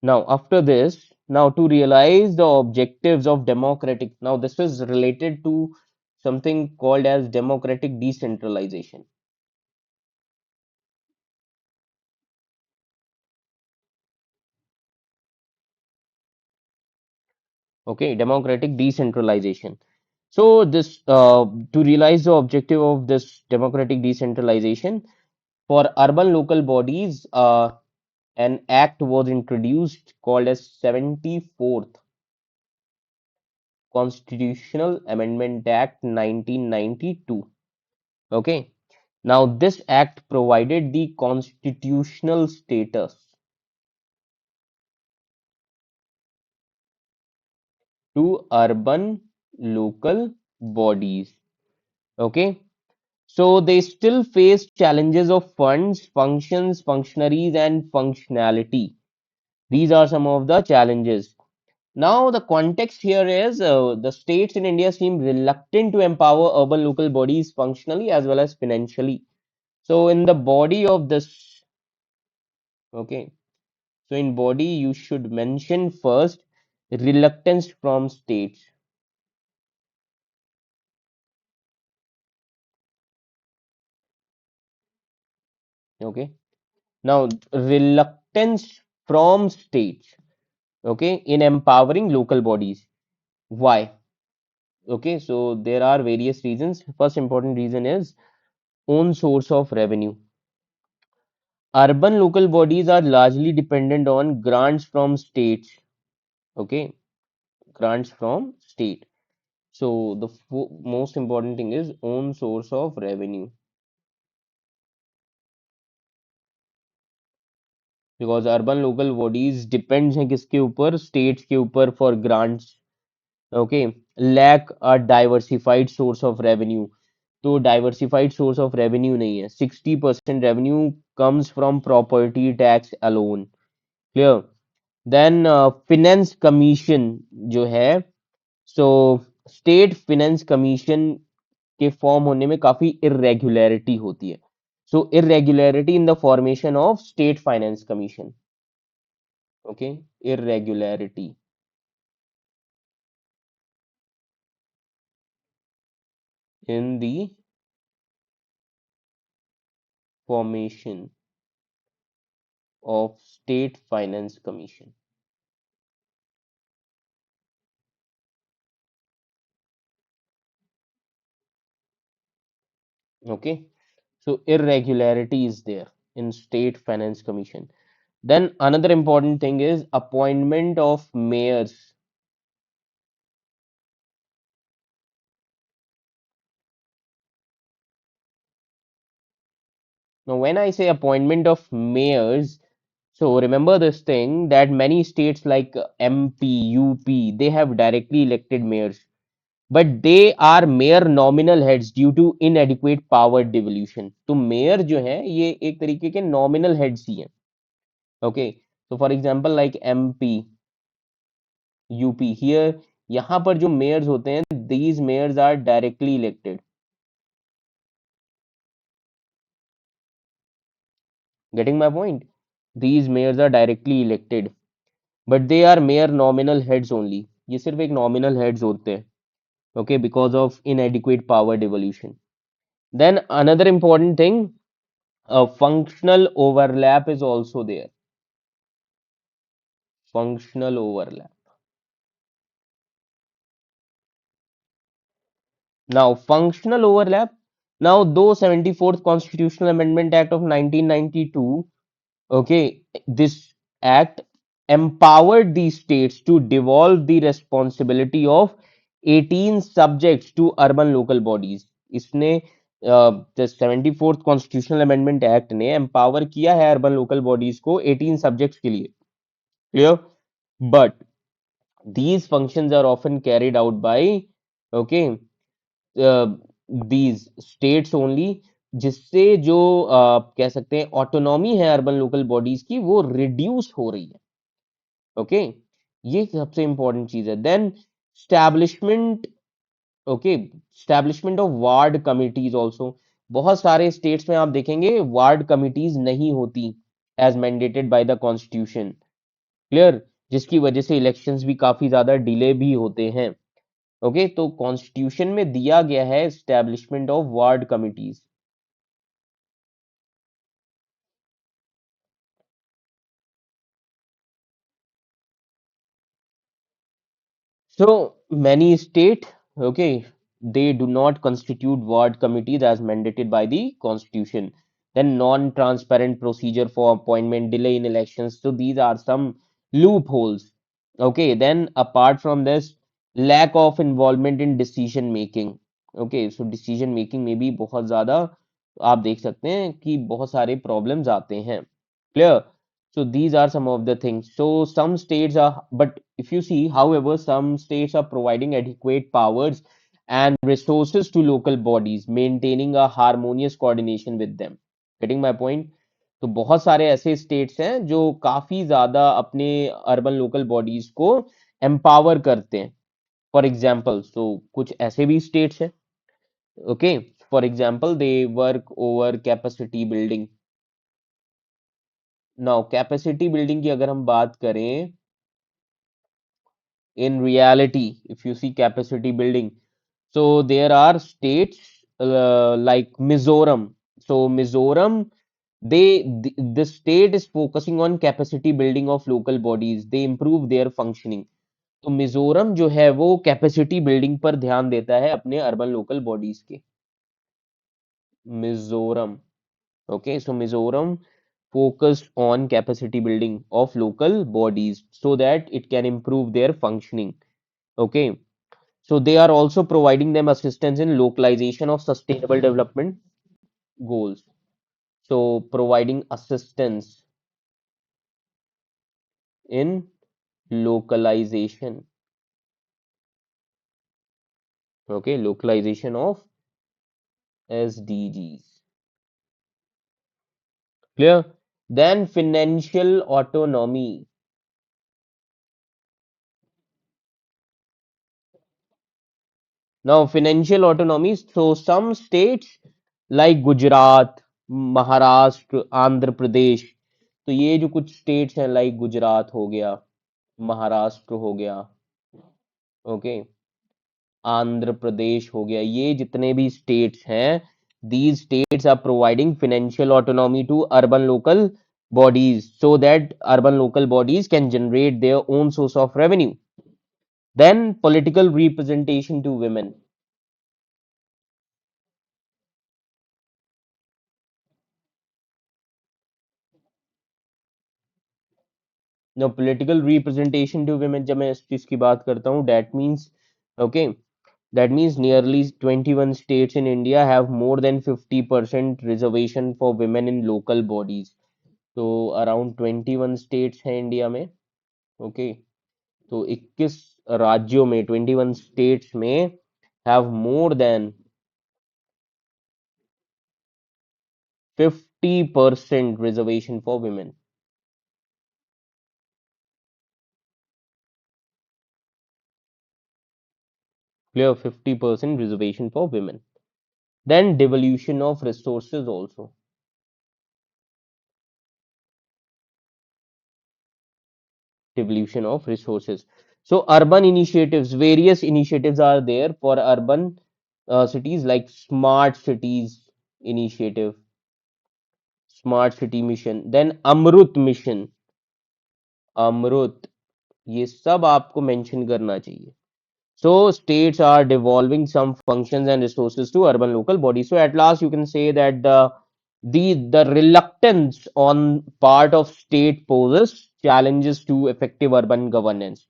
Now, after this, now to realize the objectives of democratic, now this is related to something called as democratic decentralization. Okay, democratic decentralization. So, this to realize the objective of this democratic decentralization for urban local bodies, an act was introduced called as 74th. Constitutional Amendment Act 1992. Okay. Now, this act provided the constitutional status to urban local bodies. Okay. So they still face challenges of funds, functions, functionaries, and functionality. These are some of the challenges. Now, the context here is the states in India seem reluctant to empower urban local bodies functionally as well as financially. So, in the body of this, okay, so in body, you should mention first reluctance from states. Okay, now reluctance from states, okay, in empowering local bodies. Why? Okay, so there are various reasons. First important reason is own source of revenue. Urban local bodies are largely dependent on grants from states. Okay, grants from state. So the most important thing is own source of revenue, because urban local bodies depends हैं किसके ऊपर, states के ऊपर for grants. Okay, lack a diversified source of revenue. तो diversified source of revenue नहीं है. 60% revenue comes from property tax alone. Clear. Then finance commission जो है, सो स्टेट फिनेंस कमीशन के फॉर्म होने में काफी इरेगुलरिटी होती है. So irregularity in the formation of state finance commission. Okay, irregularity in the formation of state finance commission. Okay, so irregularity is there in state finance commission. Then another important thing is appointment of mayors. Now when I say appointment of mayors, so remember this thing that many states like MP, UP, they have directly elected mayors, but they are mere nominal heads due to inadequate power devolution. तो mayor जो है ये एक तरीके के nominal heads ही हैं. Okay, so for example like MP, UP here, यहाँ पर जो mayors होते हैं, these mayors are directly elected. Getting my point? These mayors are directly elected, but they are mere nominal heads only. ये सिर्फ एक nominal heads होते हैं. Okay, because of inadequate power devolution. Then another important thing, a functional overlap is also there. Functional overlap. Now, functional overlap. Now, though 74th Constitutional Amendment Act of 1992, okay, this act empowered the states to devolve the responsibility of 18 subjects to urban local bodies. इसने the 74th Constitutional Amendment Act ने empower किया है urban local bodies को 18 subjects के लिए. Clear? But these functions are often carried out by, okay, these states only, जिससे जो कह सकते हैं ऑटोनॉमी है अर्बन लोकल बॉडीज की वो रिड्यूस हो रही है. ओके, ये सबसे इंपॉर्टेंट चीज है. Then establishment, okay, establishment of ward committees also. बहुत सारे स्टेट्स में आप देखेंगे वार्ड कमिटीज नहीं होती as mandated by the constitution. Clear. जिसकी वजह से इलेक्शंस भी काफी ज्यादा डिले भी होते हैं. ओके, तो कॉन्स्टिट्यूशन में दिया गया है establishment of ward committees. So many state, okay, they do not constitute ward committees as mandated by the constitution. Then non-transparent procedure for appointment, delay in elections. So these are some loopholes. Okay, then apart from this, lack of involvement in decision making. Okay, so decision making में भी बहुत ज्यादा आप देख सकते हैं कि बहुत सारे प्रॉब्लम्स आते हैं। Clear? So these are some of the things. So some states are, but if you see, however, some states are providing adequate powers and resources to local bodies, maintaining a harmonious coordination with them. Getting my point? तो बहुत सारे ऐसे states हैं जो काफी ज्यादा अपने urban local bodies को एम्पावर करते हैं। फॉर एग्जाम्पल, सो कुछ ऐसे भी स्टेट्स हैं। Okay, for example they work over capacity building. Now capacity building की अगर हम बात करें, in reality, if you see capacity building, so there are states like Mizoram. So Mizoram, the state is focusing on capacity building of local bodies. They improve their functioning. तो मिजोरम जो है वो capacity building पर ध्यान देता है अपने urban local bodies के। Mizoram. Okay, so Mizoram focused on capacity building of local bodies so that it can improve their functioning. Okay, so they are also providing them assistance in localization of sustainable development goals. So providing assistance in localization. Okay, localization of SDGs. Clear? Then financial autonomy. Now financial autonomy. So some states like Gujarat, Maharashtra, Andhra Pradesh, तो ये जो कुछ states हैं like Gujarat हो गया, महाराष्ट्र हो गया, okay, Andhra Pradesh हो गया, ये जितने भी स्टेट्स हैं, these states are providing financial autonomy to urban local bodies so that urban local bodies can generate their own source of revenue. Then political representation to women. Now political representation to women, जब मैं इस चीज की बात करता हूँ, that means, okay, that means nearly 21 states in India have more than 50% reservation for women in local bodies. तो around 21 states हैं इंडिया में। ओके, तो 21 राज्यों में, 21 स्टेट्स में have more than 50% reservation for women. Clear? 50% reservation for women. Then devolution of resources also. Devolution of resources. So urban initiatives, various initiatives are there for urban cities like smart cities initiative, smart city mission, then Amrut mission, अमृत, ये सब आपको mention करना चाहिए. So states are devolving some functions and resources to urban local bodies. So at last you can say that the reluctance on part of state poses challenges to effective urban governance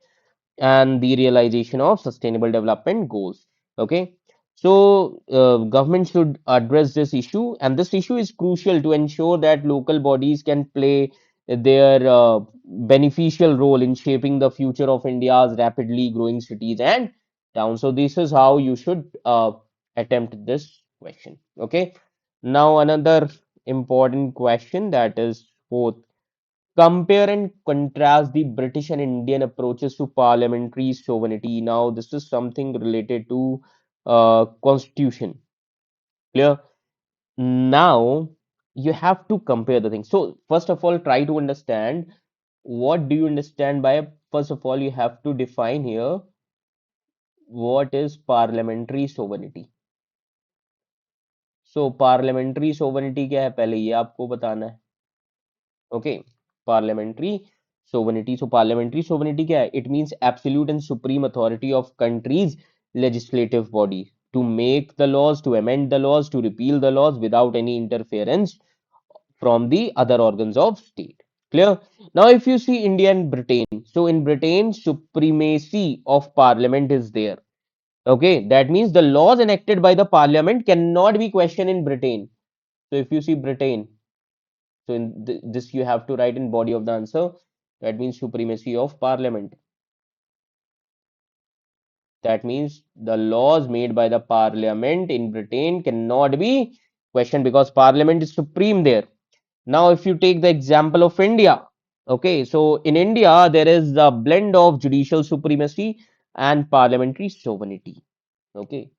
and the realization of sustainable development goals. Okay, so government should address this issue, and this issue is crucial to ensure that local bodies can play their beneficial role in shaping the future of India's rapidly growing cities and towns. So this is how you should attempt this question. Okay, now another important question, that is fourth. Compare and contrast the British and Indian approaches to parliamentary sovereignty. Now, this is something related to constitution. Clear? Now, you have to compare the things. So, first of all, try to understand what do you understand by. First of all, you have to define here what is parliamentary sovereignty. So, parliamentary sovereignty क्या है, पहले ये आपको बताना है. Okay, parliamentary sovereignty. So parliamentary sovereignty क्या है? It means absolute and supreme authority of country's legislative body to make the laws, to amend the laws, to repeal the laws without any interference from the other organs of state. Clear? Now, if you see India and Britain, so in Britain, supremacy of parliament is there. Okay, that means the laws enacted by the parliament cannot be questioned in Britain. So if you see Britain, so in this you have to write in body of the answer. That means supremacy of parliament. That means the laws made by the parliament in Britain cannot be questioned because parliament is supreme there. Now, if you take the example of India, okay, so in India, there is a blend of judicial supremacy and parliamentary sovereignty. Okay,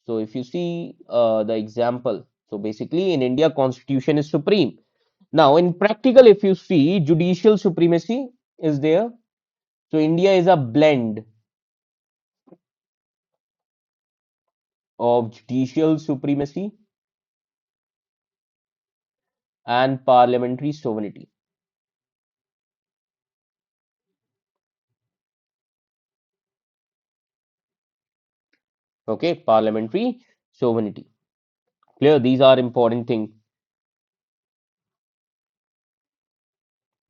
so if you see the example, so basically in India, constitution is supreme. Now, in practical, if you see judicial supremacy is there. So India is a blend of judicial supremacy and parliamentary sovereignty. Okay, parliamentary sovereignty. Clear? These are important things.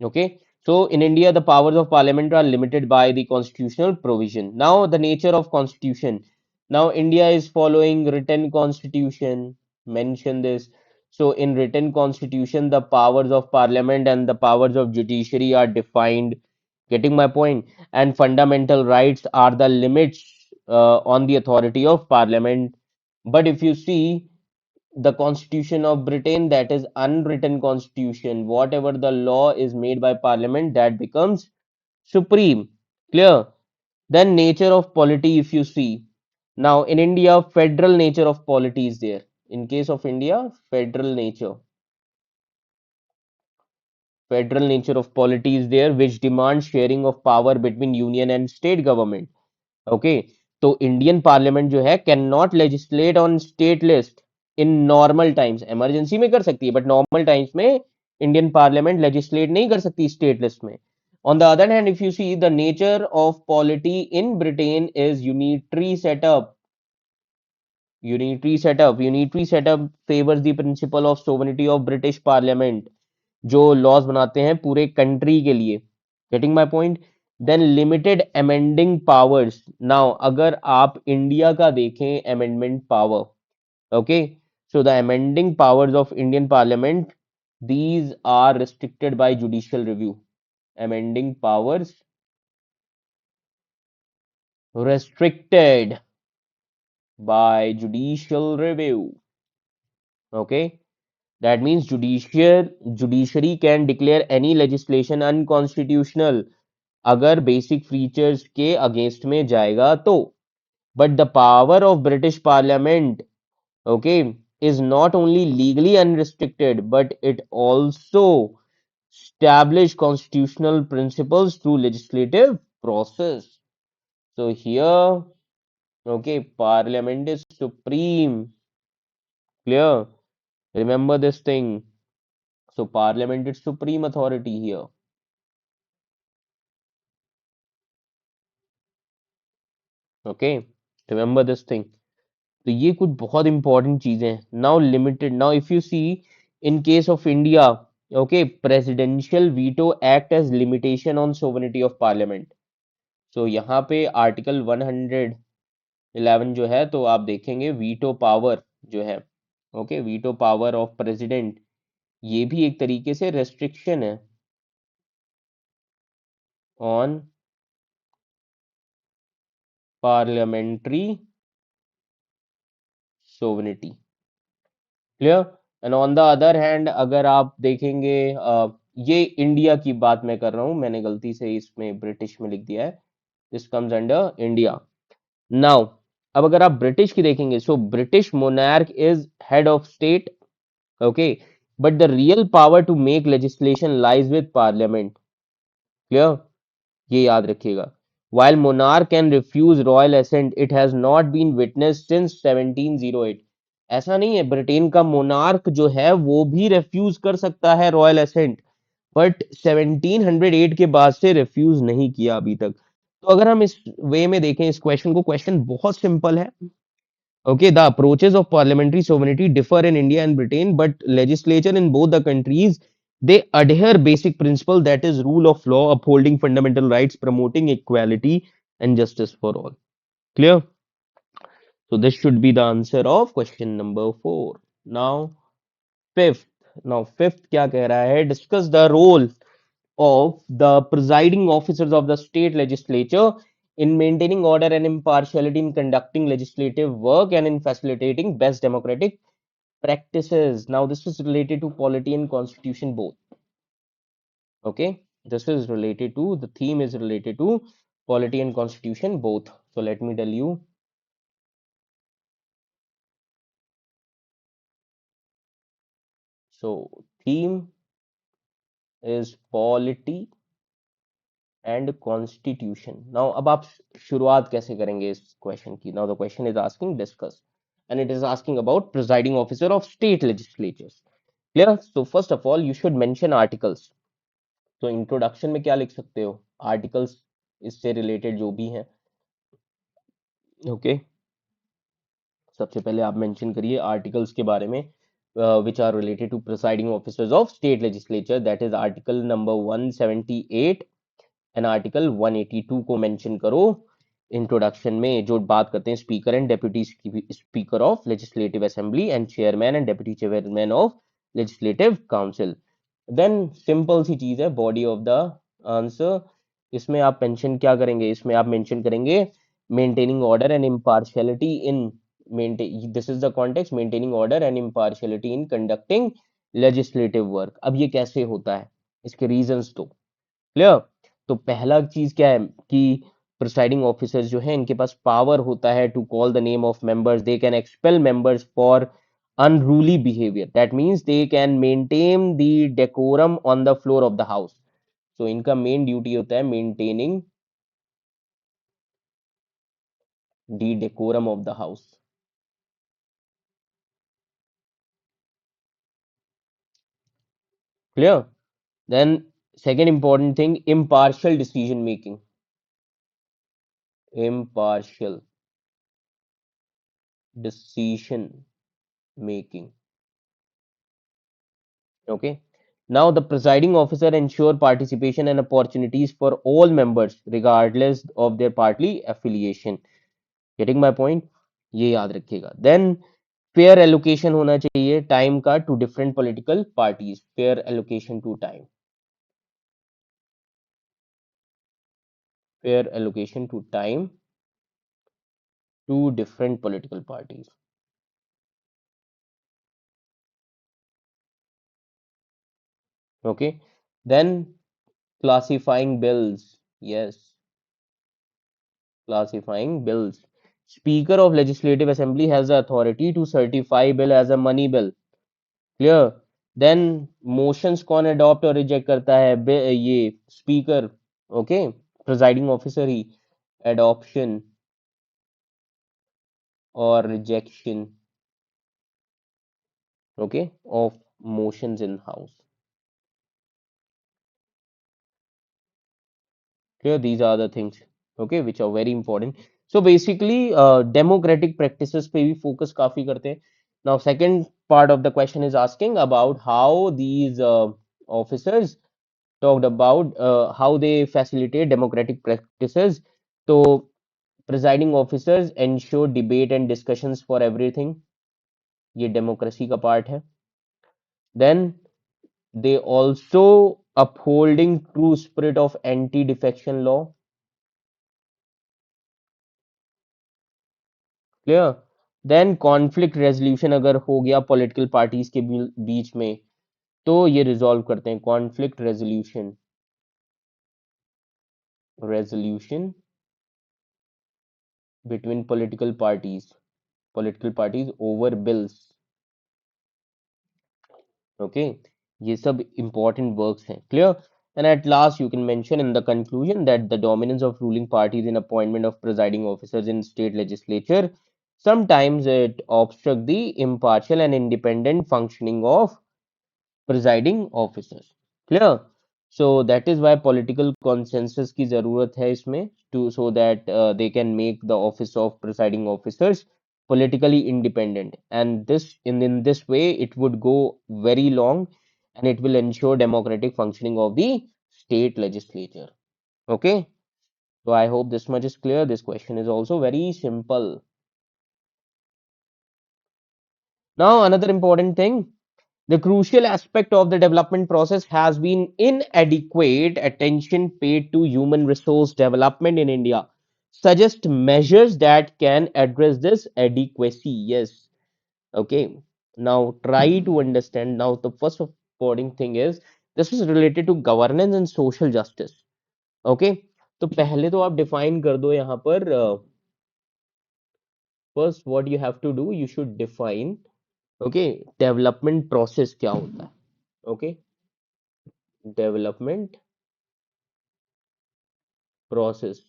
Okay, so in India, the powers of parliament are limited by the constitutional provision. Now, the nature of constitution. Now, India is following written constitution. Mention this. So, in written constitution, the powers of parliament and the powers of judiciary are defined. Getting my point? And fundamental rights are the limits on the authority of parliament. But if you see the Constitution of Britain, that is unwritten constitution. Whatever the law is made by parliament, that becomes supreme. Clear? Then nature of polity, if you see. Now in India, federal nature of polity is there. In case of India, federal nature. Federal nature of polity is there, which demands sharing of power between union and state government. Okay तो Indian parliament जो है can not legislate on state list in normal times emergency में कर सकती है but normal times में Indian parliament legislate नहीं कर सकती स्टेट लिस्ट में on the other hand if you see the nature of polity in Britain is unitary setup favours the principle of sovereignty of British parliament जो laws बनाते हैं पूरे country के लिए getting my point then limited amending powers now अगर आप India का देखें amendment power okay so the amending powers of Indian parliament these are restricted by judicial review amending powers restricted by judicial review okay that means judiciary can declare any legislation unconstitutional अगर basic features के against में जाएगा तो but the power of British parliament okay is not only legally unrestricted but it also establish constitutional principles through legislative process so here okay parliament is supreme clear remember this thing so parliament is supreme authority here okay remember this thing तो ये कुछ बहुत important चीजें हैं now limited now if you see in case of India okay presidential veto act as limitation on sovereignty of parliament so यहाँ पे article 111 जो है तो आप देखेंगे वीटो पावर जो है okay veto power of president ये भी एक तरीके से रेस्ट्रिक्शन है on parliamentary sovereignty clear and on the other hand अगर आप देखेंगे ये इंडिया की बात मैं कर रहा हूं मैंने गलती से इसमें ब्रिटिश में लिख दिया है this comes under India now अब अगर आप ब्रिटिश की देखेंगे so British monarch is head of state okay but the real power to make legislation lies with parliament clear ये याद रखिएगा while monarch can refuse royal assent it has not been witnessed since 1708 ऐसा नहीं है Britain का monarch जो है वो भी रिफ्यूज कर सकता है रॉयल असेंट बट 1708 के बाद से रिफ्यूज नहीं किया अभी तक तो अगर हम इस वे में देखें इस क्वेश्चन को क्वेश्चन बहुत सिंपल है okay the approaches of parliamentary sovereignty differ in India and Britain but legislature in both the countries They adhere basic principle, that is rule of law, upholding fundamental rights, promoting equality and justice for all. Clear? So this should be the answer of question number 4. Now fifth. Now fifth क्या कह रहा है? Discuss the role of the presiding officers of the state legislature in maintaining order and impartiality, in conducting legislative work, and in facilitating best democratic practices. Now this is related to polity and constitution both. Okay, this is related to, the theme is related to polity and constitution both. So let me tell you. So theme is polity and constitution. Now अब आप शुरुआत कैसे करेंगे इस question की? Now the question is asking discuss, and it is asking about presiding officer of state legislatures. Clear? So first of all you should mention articles. तो introduction में क्या लिख सकते हो? आर्टिकल्स इससे रिलेटेड जो भी हैं. ओके, सबसे पहले आप मेंशन करिए आर्टिकल्स के बारे में which are related to presiding officers of state legislature. That is article number 178 and article 182 को मेंशन करो इंट्रोडक्शन में, जो बात करते हैं speaker and deputy speaker of legislative assembly and chairman and deputy chairman of legislative council. Then simple सी चीज है बॉडी ऑफ द आंसर. इसमें आप मेंशन क्या करेंगे? इसमें आप मेंशन करेंगे maintaining order and impartiality in maintain, this is the context, maintaining order and impartiality in conducting legislative work. अब ये कैसे होता है, इसके रीजंस तो क्लियर. तो पहला चीज क्या है कि प्रिसाइडिंग ऑफिसर्स जो है इनके पास पावर होता है to call the name of members. They can expel members for unruly behaviour. That means they can maintain the decorum on the floor of the house. So इनका मेन ड्यूटी होता है maintaining the decorum of the house. Clear? Then second important thing, impartial decision making. Impartial decision making. Okay. Now the presiding officer ensure participation and opportunities for all members regardless of their party affiliation. Getting my point? ये याद रखिएगा. Then fair allocation होना चाहिए time का to different political parties. Fair allocation to time. Fair allocation to time to different political parties. Okay. Then classifying bills. Yes, classifying bills. Speaker of Legislative Assembly has the authority to certify bill as a money bill. Clear? Then motions कौन adopt और reject करता है? ये speaker. Okay. Presiding officer he. Adoption or rejection. Okay. Of motions in house. Clear? These are the things, okay, which are very important. So basically, democratic practices पे भी focus काफी करते हैं. Now, second part of the question is asking about how these officers talked about how they facilitate democratic practices. तो presiding officers ensure debate and discussions for everything. ये democracy का part है. Then they also upholding true spirit of anti-defection law. Clear. Then conflict resolution अगर हो गया political parties के बीच में तो ये रिजॉल्व करते हैं. Conflict resolution, resolution between political parties over bills. Okay, ये सब इंपॉर्टेंट वर्क्स हैं. Clear. And at last, you can mention in the conclusion that the dominance of ruling parties in appointment of presiding officers in state legislature sometimes it obstruct the impartial and independent functioning of presiding officers. Clear? So that is why political consensus की जरूरत है इसमें, to so that they can make the office of presiding officers politically independent, and this in this way it would go very long and it will ensure democratic functioning of the state legislature. Okay, so I hope this much is clear. This question is also very simple. Now, another important thing, the crucial aspect of the development process has been inadequate attention paid to human resource development in India. Suggest measures that can address this adequacy. Yes. Okay. Now try to understand. Now, the first important thing is this is related to governance and social justice. Okay, तो पहले तो आप define कर दो यहाँ पर first what you have to do, you should define okay development process क्या होता है. Okay, development process.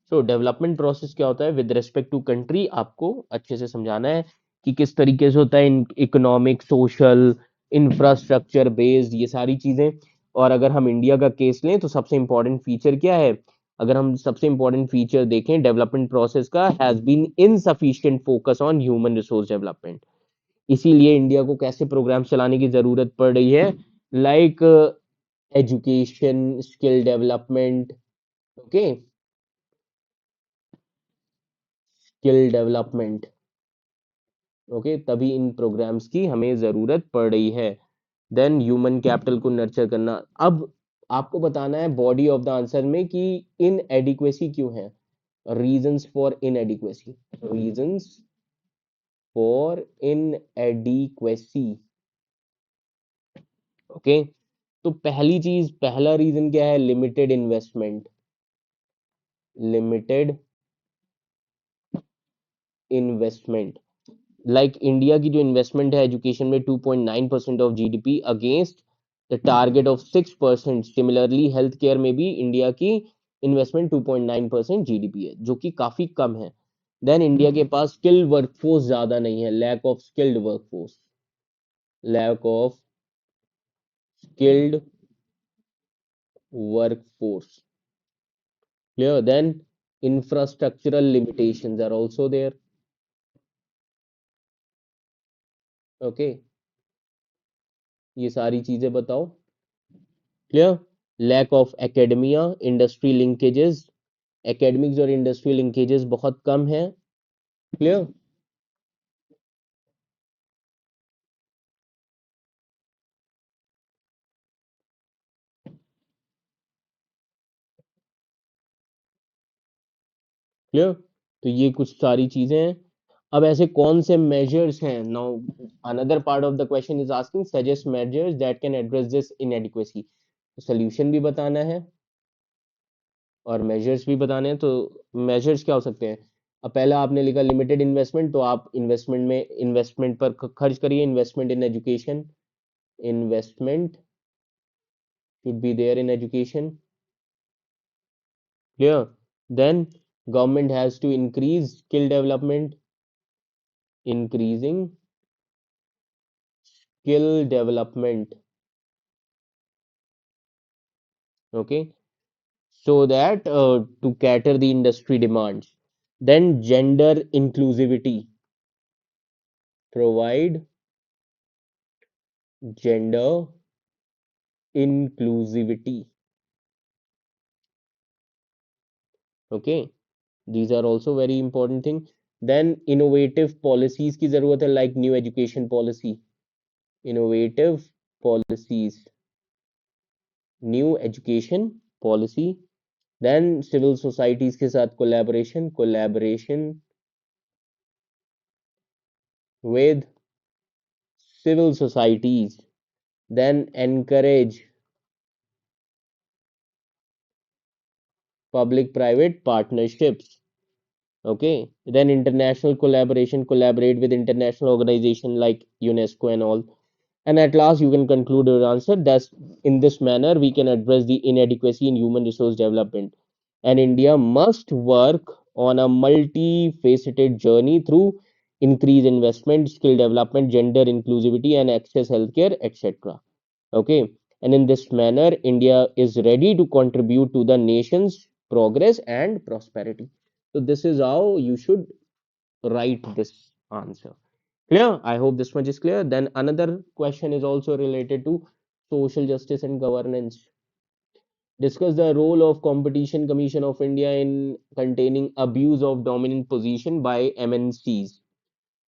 So development process क्या होता है विद रिस्पेक्ट टू कंट्री, आपको अच्छे से समझाना है कि किस तरीके से होता है इकोनॉमिक, सोशल, इंफ्रास्ट्रक्चर बेस्ड, ये सारी चीजें. और अगर हम इंडिया का केस लें तो सबसे इंपॉर्टेंट फीचर क्या है, अगर हम सबसे इंपॉर्टेंट फीचर देखें डेवलपमेंट प्रोसेस का, has been insufficient focus on human resource development. इसीलिए इंडिया को कैसे प्रोग्राम चलाने की जरूरत पड़ रही है, like education, skill development. Okay, skill development. Okay, तभी इन प्रोग्राम्स की हमें जरूरत पड़ रही है. देन ह्यूमन कैपिटल को नर्चर करना. अब आपको बताना है बॉडी ऑफ द आंसर में कि इन एडिक्वेसी क्यों है, reasons for in adequacy, reasons for in adequacy. Okay, तो पहली चीज, पहला रीजन क्या है, limited investment. Limited investment. Like India की जो इन्वेस्टमेंट है एजुकेशन में 2.9% of GDP against the target of 6%. Similarly health care में भी इंडिया की इन्वेस्टमेंट 2.9% जीडीपी है, जो कि काफी कम है. देन इंडिया के पास स्किल्ड वर्कफोर्स ज्यादा नहीं है, lack of skilled workforce, lack of skilled workforce. Clear. Then infrastructural limitations are also there. Okay, ये सारी चीजें बताओ. Clear. Lack of academia, industry linkages, academics और इंडस्ट्री लिंकेजेस बहुत कम है. क्लियर. क्लियर. तो ये कुछ सारी चीजें हैं. अब ऐसे कौन से मेजर्स हैं, now another part of the question is asking suggest measures that can address this inadequacy. Solution भी बताना है और मेजर्स भी बताने हैं. तो मेजर्स क्या हो सकते हैं, अब पहला आपने लिखा लिमिटेड इन्वेस्टमेंट, तो आप इन्वेस्टमेंट में इन्वेस्टमेंट पर खर्च करिए. Investment in education, investment should be there in education. Clear. Then government has to increase skill development, increasing skill development. Okay, so that to cater the industry demands. Then gender inclusivity, provide gender inclusivity. Okay, these are also very important thing. Then innovative policies की जरूरत है, like new education policy, innovative policies, new education policy. Then civil societies के साथ collaboration, collaboration with civil societies. Then encourage public private partnerships. Okay, then international collaboration, collaborate with international organization like UNESCO and all. And at last you can conclude your answer that in this manner we can address the inadequacy in human resource development, and India must work on a multifaceted journey through increased investment, skill development, gender inclusivity and access healthcare, etc. Okay, and in this manner India is ready to contribute to the nation's progress and prosperity. So this is how you should write this answer. Clear? I hope this much is clear. Then another question is also related to social justice and governance. Discuss the role of Competition Commission of India in containing abuse of dominant position by MNCs.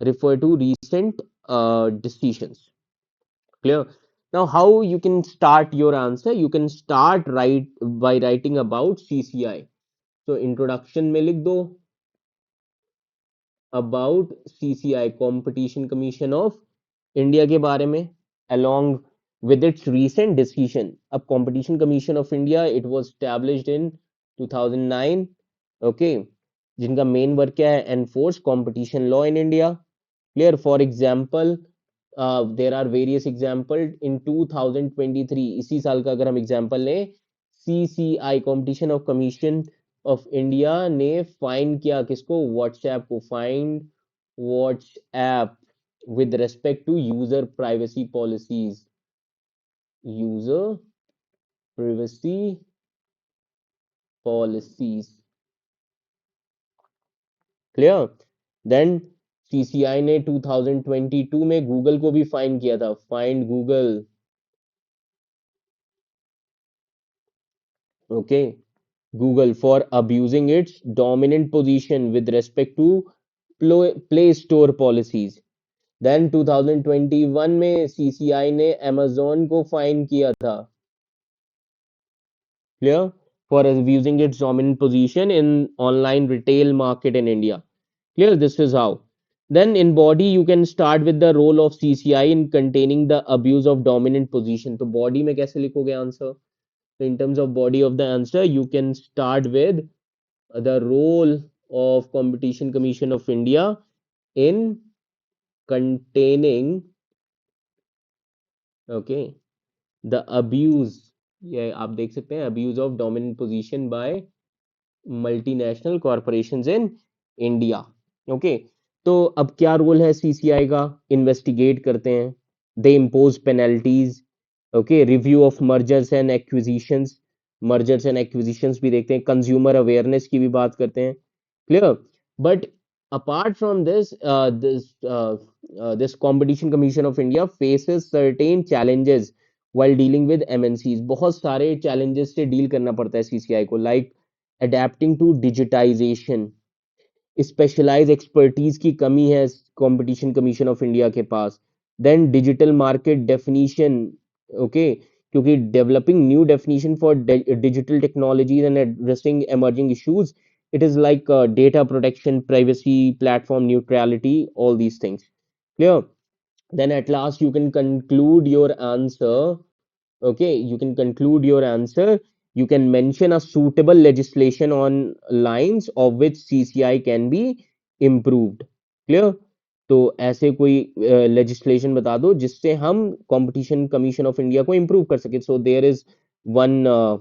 Refer to recent decisions. Clear? Now, how you can start your answer? You can start by writing about CCI. So introduction में लिख दो about CCI Competition Commission of India के बारे में along with its recent decision. अब Competition Commission of India it was established in 2009. Okay, जिनका main work क्या है? Enforce competition law in India. Clear? For example, there are various examples in 2023. इसी साल का अगर हम एग्जांपल लें, CCI Competition of Commission of India ने फाइन किया किसको? व्हाट्सएप को. Find WhatsApp with respect to user privacy policies. User privacy policies. Clear? Then CCI ने 2022 में गूगल को भी फाइन किया था. Find Google. Okay, Google for abusing its dominant position with respect to play store policies. Then 2021 में CCI ने amazon को fine किया था. Clear? For abusing its dominant position in online retail market in India. Clear? This is how. Then in body you can start with the role of CCI in containing the abuse of dominant position. तो body में कैसे लिखोगे answer? So in terms of body of the answer you can start with the role of Competition Commission of India in containing, okay, the abuse. ये आप देख सकते हैं, abuse of dominant position by multinational corporations in India. Okay, तो अब क्या role है CCI का? इन्वेस्टिगेट करते हैं, दे impose penalties. Okay, review of mergers and acquisitions. Mergers and acquisitions भी देखते हैं, कंज्यूमर अवेयरनेस की भी बात करते हैं. Clear? But apart from this, this Competition Commission of India faces certain challenges while dealing with MNCs. बहुत सारे challenges से deal करना पड़ता है CCI को, like adapting to digitization. Specialise expertise की कमी है कंपटीशन कमीशन ऑफ इंडिया के पास. Then digital market definition. Okay, क्योंकि developing new definition for digital technologies and addressing emerging issues. It is like data protection, privacy, platform neutrality, all these things. Clear? then at last you can conclude your answer. Okay, you can conclude your answer. You can mention a suitable legislation on lines of which CCI can be improved. Clear? तो ऐसे कोई legislation बता दो जिससे हम competition commission of India को improve कर सके. So one uh,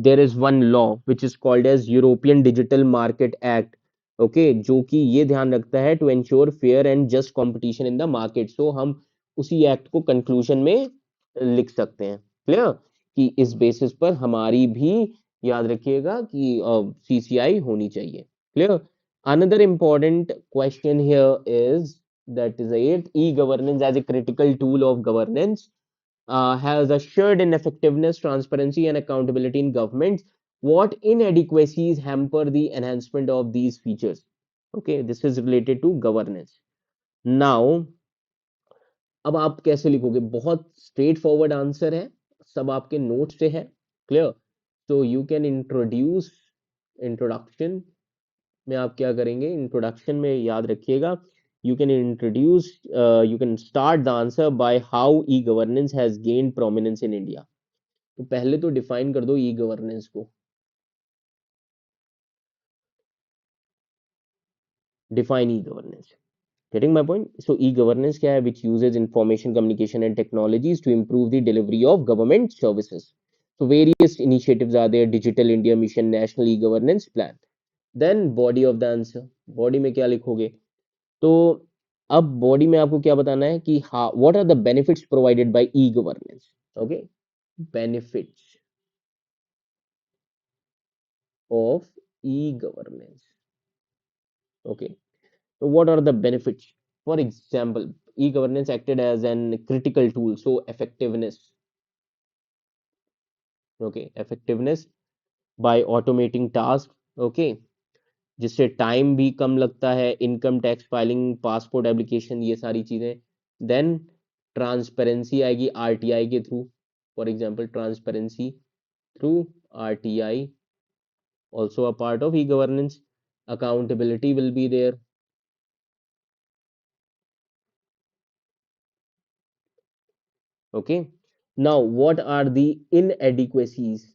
there is one law which is called as European Digital Market Act. Okay, जो कि ये ध्यान रखता है to ensure fair and just competition in the market. So हम उसी एक्ट को कंक्लूजन में लिख सकते हैं. क्लियर? कि इस बेसिस पर हमारी भी याद रखिएगा कि सीसीआई होनी चाहिए. Clear? Another important question here is that is eight, e governance as a critical tool of governance has assured in effectiveness, transparency, and accountability in governments. What inadequacies hamper the enhancement of these features? Okay, this is related to governance. Now, अब आप कैसे लिखोगे? बहुत straight forward answer है, सब आपके note से है. क्लियर? तो यू कैन इंट्रोड्यूस. इंट्रोडक्शन में आप क्या करेंगे? इंट्रोडक्शन में याद रखिएगा, you can introduce, you can start the answer by how e-governance has gained prominence in India. तो पहले तो डिफाइन कर दो ई गवर्नेंस को. Define e governance. Getting my point? So e governance क्या है? Which uses information communication and technologies to improve the delivery of government services. So various initiatives are there: Digital India Mission, National E-Governance Plan. Then body of the answer. Body में क्या लिखोगे? तो अब body में आपको क्या बताना है कि हाँ, what are the benefits provided by e governance. Okay, benefits of e governance. Okay, so what are the benefits? For example, e-governance acted as an critical tool, so effectiveness, okay, effectiveness by automating tasks, okay, जिससे time भी कम लगता है, income tax filing, passport application, ये सारी चीजें। Then transparency आएगी RTI के through, for example transparency through RTI, also a part of e-governance. Accountability will be there. Okay, now what are the inadequacies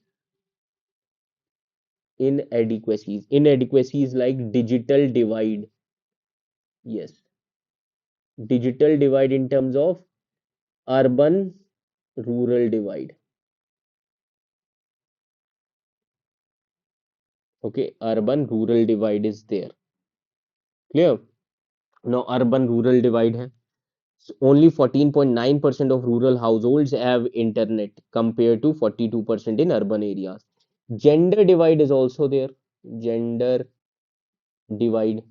like digital divide. Yes, digital divide in terms of urban rural divide. Okay, urban rural divide is there. Clear? Now urban rural divide hai. So only 14.9% of rural households have internet compared to 42% in urban areas. Gender divide is also there. Gender divide.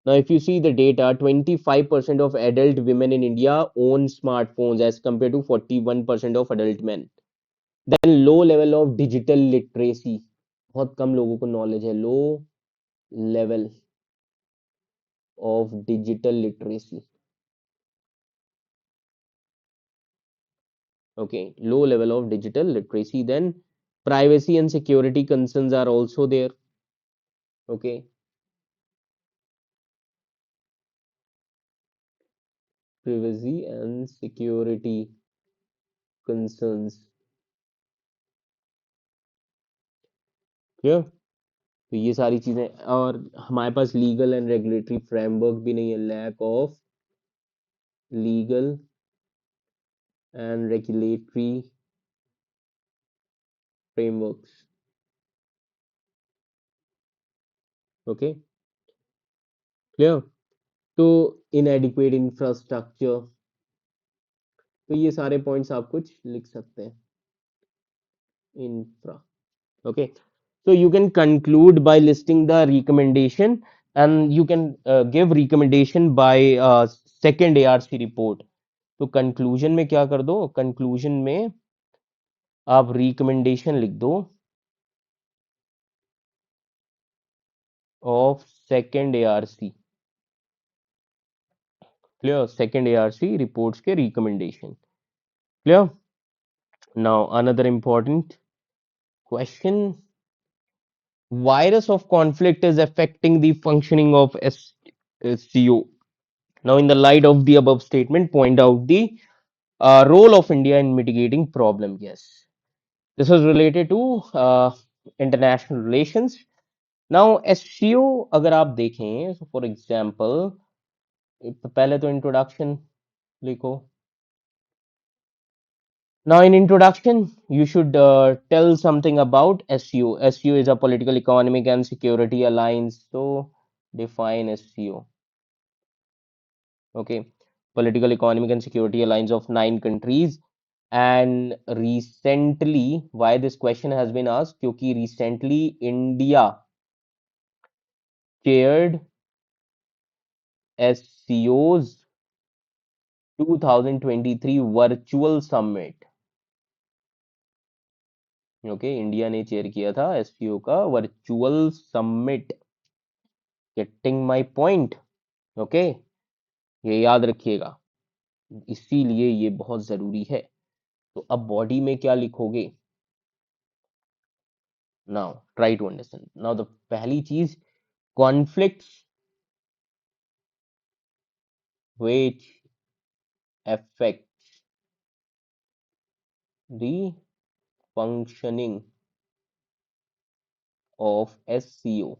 Now, if you see the data, 25% of adult women in India own smartphones as compared to 41% of adult men. Then low level of digital literacy. बहुत कम लोगों को knowledge है. Low level of digital literacy. Okay, low level of digital literacy. Then privacy and security concerns are also there. Okay, privacy and security concerns. Clear? तो ये सारी चीजें, और हमारे पास लीगल एंड रेगुलेटरी फ्रेमवर्क भी नहीं है, lack of legal and regulatory frameworks. Okay, clear. तो इनएडिक्वेट इंफ्रास्ट्रक्चर, तो ये सारे पॉइंट्स आप कुछ लिख सकते हैं। Infra, okay, so you can conclude by listing the recommendation, and you can give recommendation by second ARC report। तो कंक्लूजन में क्या कर दो, कंक्लूजन में आप रिकमेंडेशन लिख दो of second ARC. Clear? Second ARC reports के recommendation. Clear? Now another important question, virus of conflict is affecting the functioning of SCO. Now, in the light of the above statement, point out the role of India in mitigating problem. Yes, this was related to international relations. Now, SCO अगर आप देखें, so for example, पहले तो introduction लिखो। Now, in introduction, you should tell something about SCO. SCO is a political, economic, and security alliance. So, define SCO. Okay, political, economic, and security alliance of 9 countries. And recently, why this question has been asked? क्योंकि recently India chaired SCO's 2023 virtual summit। Okay, India ने chair किया था SCO का virtual summit. Getting my point? Okay, ये याद रखिएगा, इसीलिए ये बहुत जरूरी है। तो अब बॉडी में क्या लिखोगे? Now try to understand. Now the पहली चीज, conflicts which affect the functioning of SCO.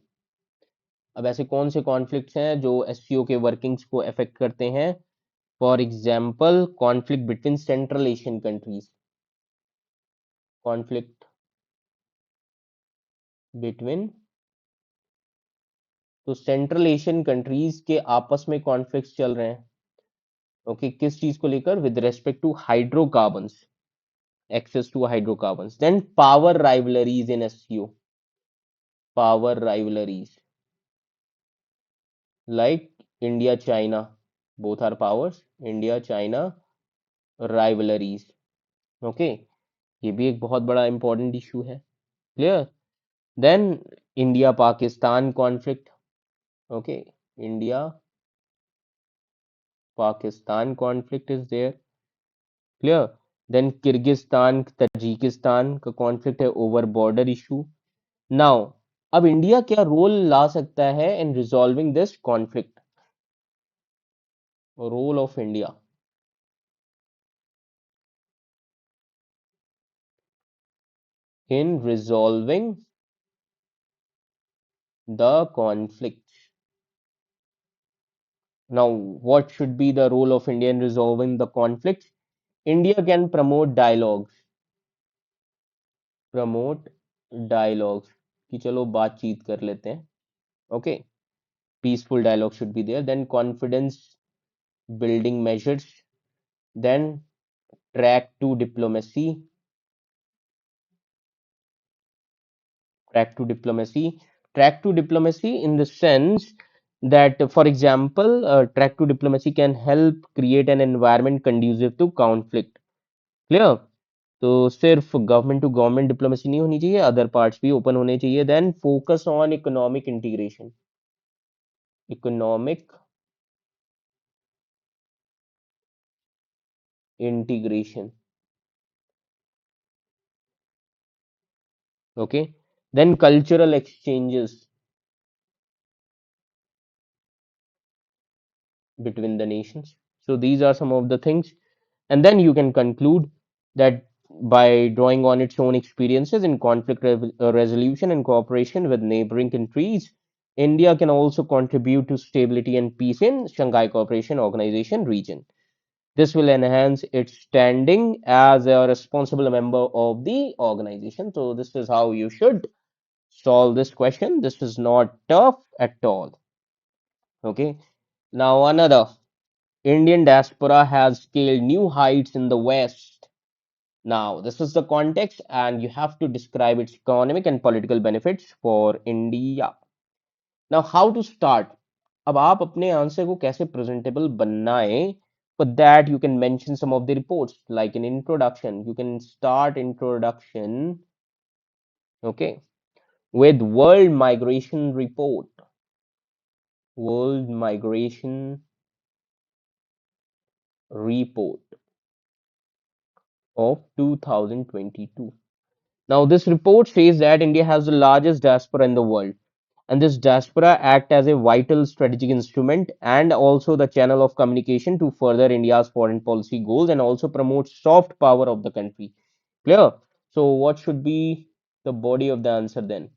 अब ऐसे कौन से कॉन्फ्लिक्ट्स हैं जो एससीओ के वर्किंग्स को अफेक्ट करते हैं? For example, conflict between central Asian countries, conflict between, तो सेंट्रल एशियन कंट्रीज के आपस में कॉन्फ्लिक्ट्स चल रहे हैं। ओके, किस चीज को लेकर? With respect to hydrocarbons, access to hydrocarbons. Then power rivalries in SCO, power rivalries like India China, both are powers, India China rivalries. Okay, ये भी एक बहुत बड़ा इंपॉर्टेंट इशू है। Clear. Then India Pakistan conflict. Okay, India Pakistan conflict is there. Clear. Then Kyrgyzstan Tajikistan का conflict है over border issue. Now अब India क्या रोल ला सकता है in resolving this conflict? Role of India in resolving the conflict. Now, what should be the role of India in resolving the conflict? India can promote dialogues कि चलो बातचीत कर लेते हैं. Okay, peaceful dialogue should be there. Then confidence building measures. Then track to diplomacy. Track to diplomacy. Track to diplomacy in the sense that, for example, track to diplomacy can help create an environment conducive to conflict. Clear? तो सिर्फ government to government diplomacy नहीं होनी चाहिए, other parts भी open होने चाहिए। Then focus on economic integration. Economic integration. Okay. Then cultural exchanges between the nations. So these are some of the things. And then you can conclude that by drawing on its own experiences in conflict resolution and cooperation with neighboring countries, India can also contribute to stability and peace in Shanghai Cooperation Organization region. This will enhance its standing as a responsible member of the organization. So this is how you should solve this question. This is not tough at all. Okay. Now another. Indian diaspora has scaled new heights in the West. Now, this is the context, and you have to describe its economic and political benefits for India. Now, how to start? अब आप अपने answer को कैसे presentable बनाएं? For that, you can mention some of the reports, like an introduction. You can start introduction, okay, with World Migration Report. World Migration Report of 2022. Now, this report says that India has the largest diaspora in the world, and this diaspora act as a vital strategic instrument and also the channel of communication to further India's foreign policy goals and also promote soft power of the country. Clear? So, what should be the body of the answer then?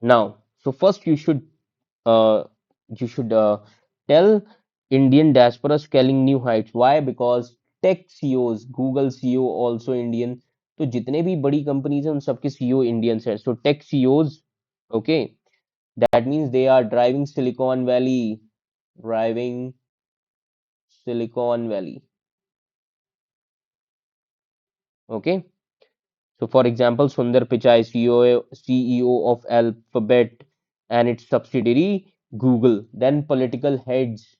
Now, so first uh, you should tell Indian diaspora scaling new heights. Why? Because tech CEOs, Google CEO also Indian. तो जितने भी बड़ी companies हैं उन सबके CEO Indians हैं. So tech CEOs, okay, that means they are driving driving Silicon Valley. Okay. So for example, Sundar Pichai, CEO of Alphabet and its subsidiary Google. Then political heads.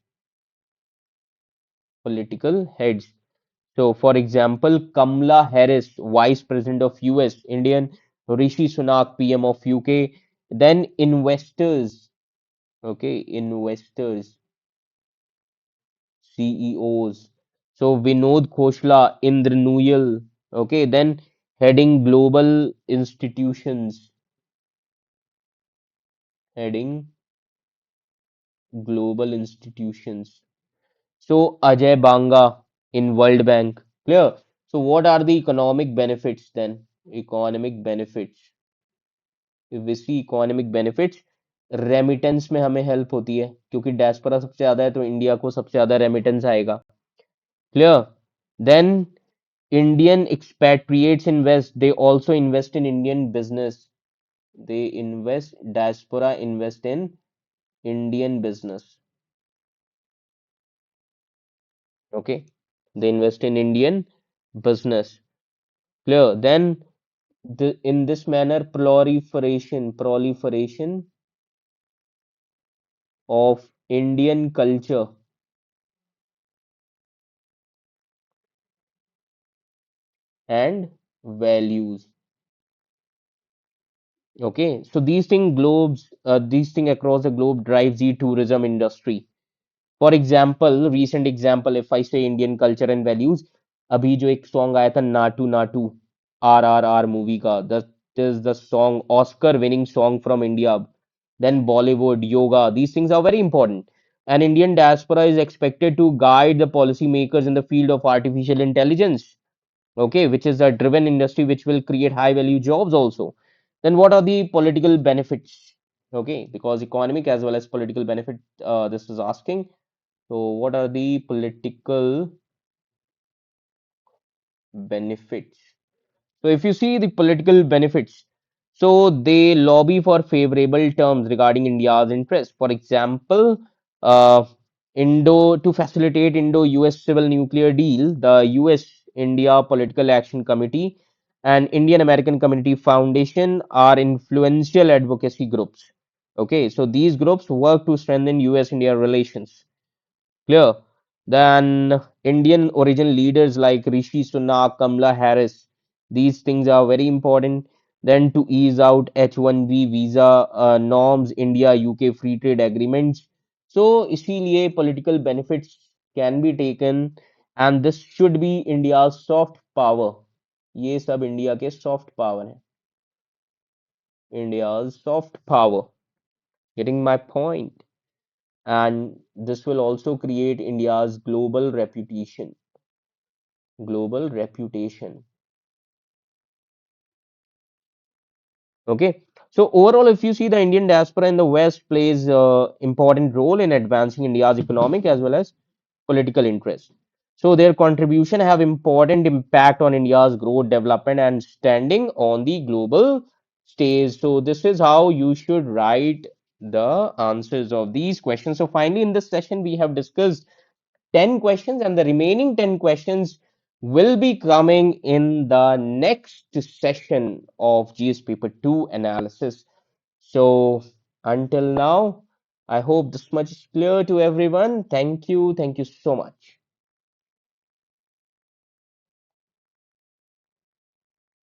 So, for example, Kamala Harris, Vice President of US, Indian Rishi Sunak, PM of UK. Then investors, okay, investors, CEOs. So, Vinod Khoshla, Indra Nuyal, okay, then heading heading global institutions. So Ajay Banga in World Bank. Clear? So what are the economic benefits then? Economic benefits. If we see economic benefits, remittance में हमें help होती है क्योंकि diaspora सबसे ज्यादा है तो India को सबसे ज्यादा रेमिटेंस आएगा. Clear. Then Indian expatriates invest, they also invest in Indian business. They invest, diaspora invest in Indian business. Okay, they invest in Indian business. Clear. Then in this manner, proliferation of Indian culture. and values. Okay, so these thing across the globe drives the tourism industry. For example, recent example, if I say Indian culture and values, अभी जो एक song आया था Naatu Naatu RRR movie का, that is the song Oscar winning song from India. Then Bollywood, yoga, these things are very important. And Indian diaspora is expected to guide the policymakers in the field of artificial intelligence, okay, which is a driven industry which will create high value jobs also. Then what are the political benefits? Okay, because economic as well as political benefit, this is asking. So what are the political benefits? So if you see the political benefits, so they lobby for favorable terms regarding India's interest. For example, uh, Indo to facilitate Indo-US civil nuclear deal, the US-India Political Action Committee and Indian American Community Foundation are influential advocacy groups. Okay, so these groups work to strengthen US-India relations. Clear. Then Indian origin leaders like Rishi Sunak, Kamala Harris, these things are very important. Then to ease out H1B visa norms, India UK free trade agreements. So इसीलिए political benefits can be taken and this should be India's soft power. ये सब India के soft power है. India's soft power. Getting my point. And this will also create India's global reputation. Global reputation. Okay. So overall, if you see the Indian diaspora in the West plays important role in advancing India's economic as well as political interests. So their contribution have important impact on India's growth, development, and standing on the global stage. So this is how you should write the answers of these questions. So finally, in this session, we have discussed 10 questions, and the remaining 10 questions will be coming in the next session of GS Paper 2 analysis. So, until now, I hope this much is clear to everyone. Thank you. Thank you so much.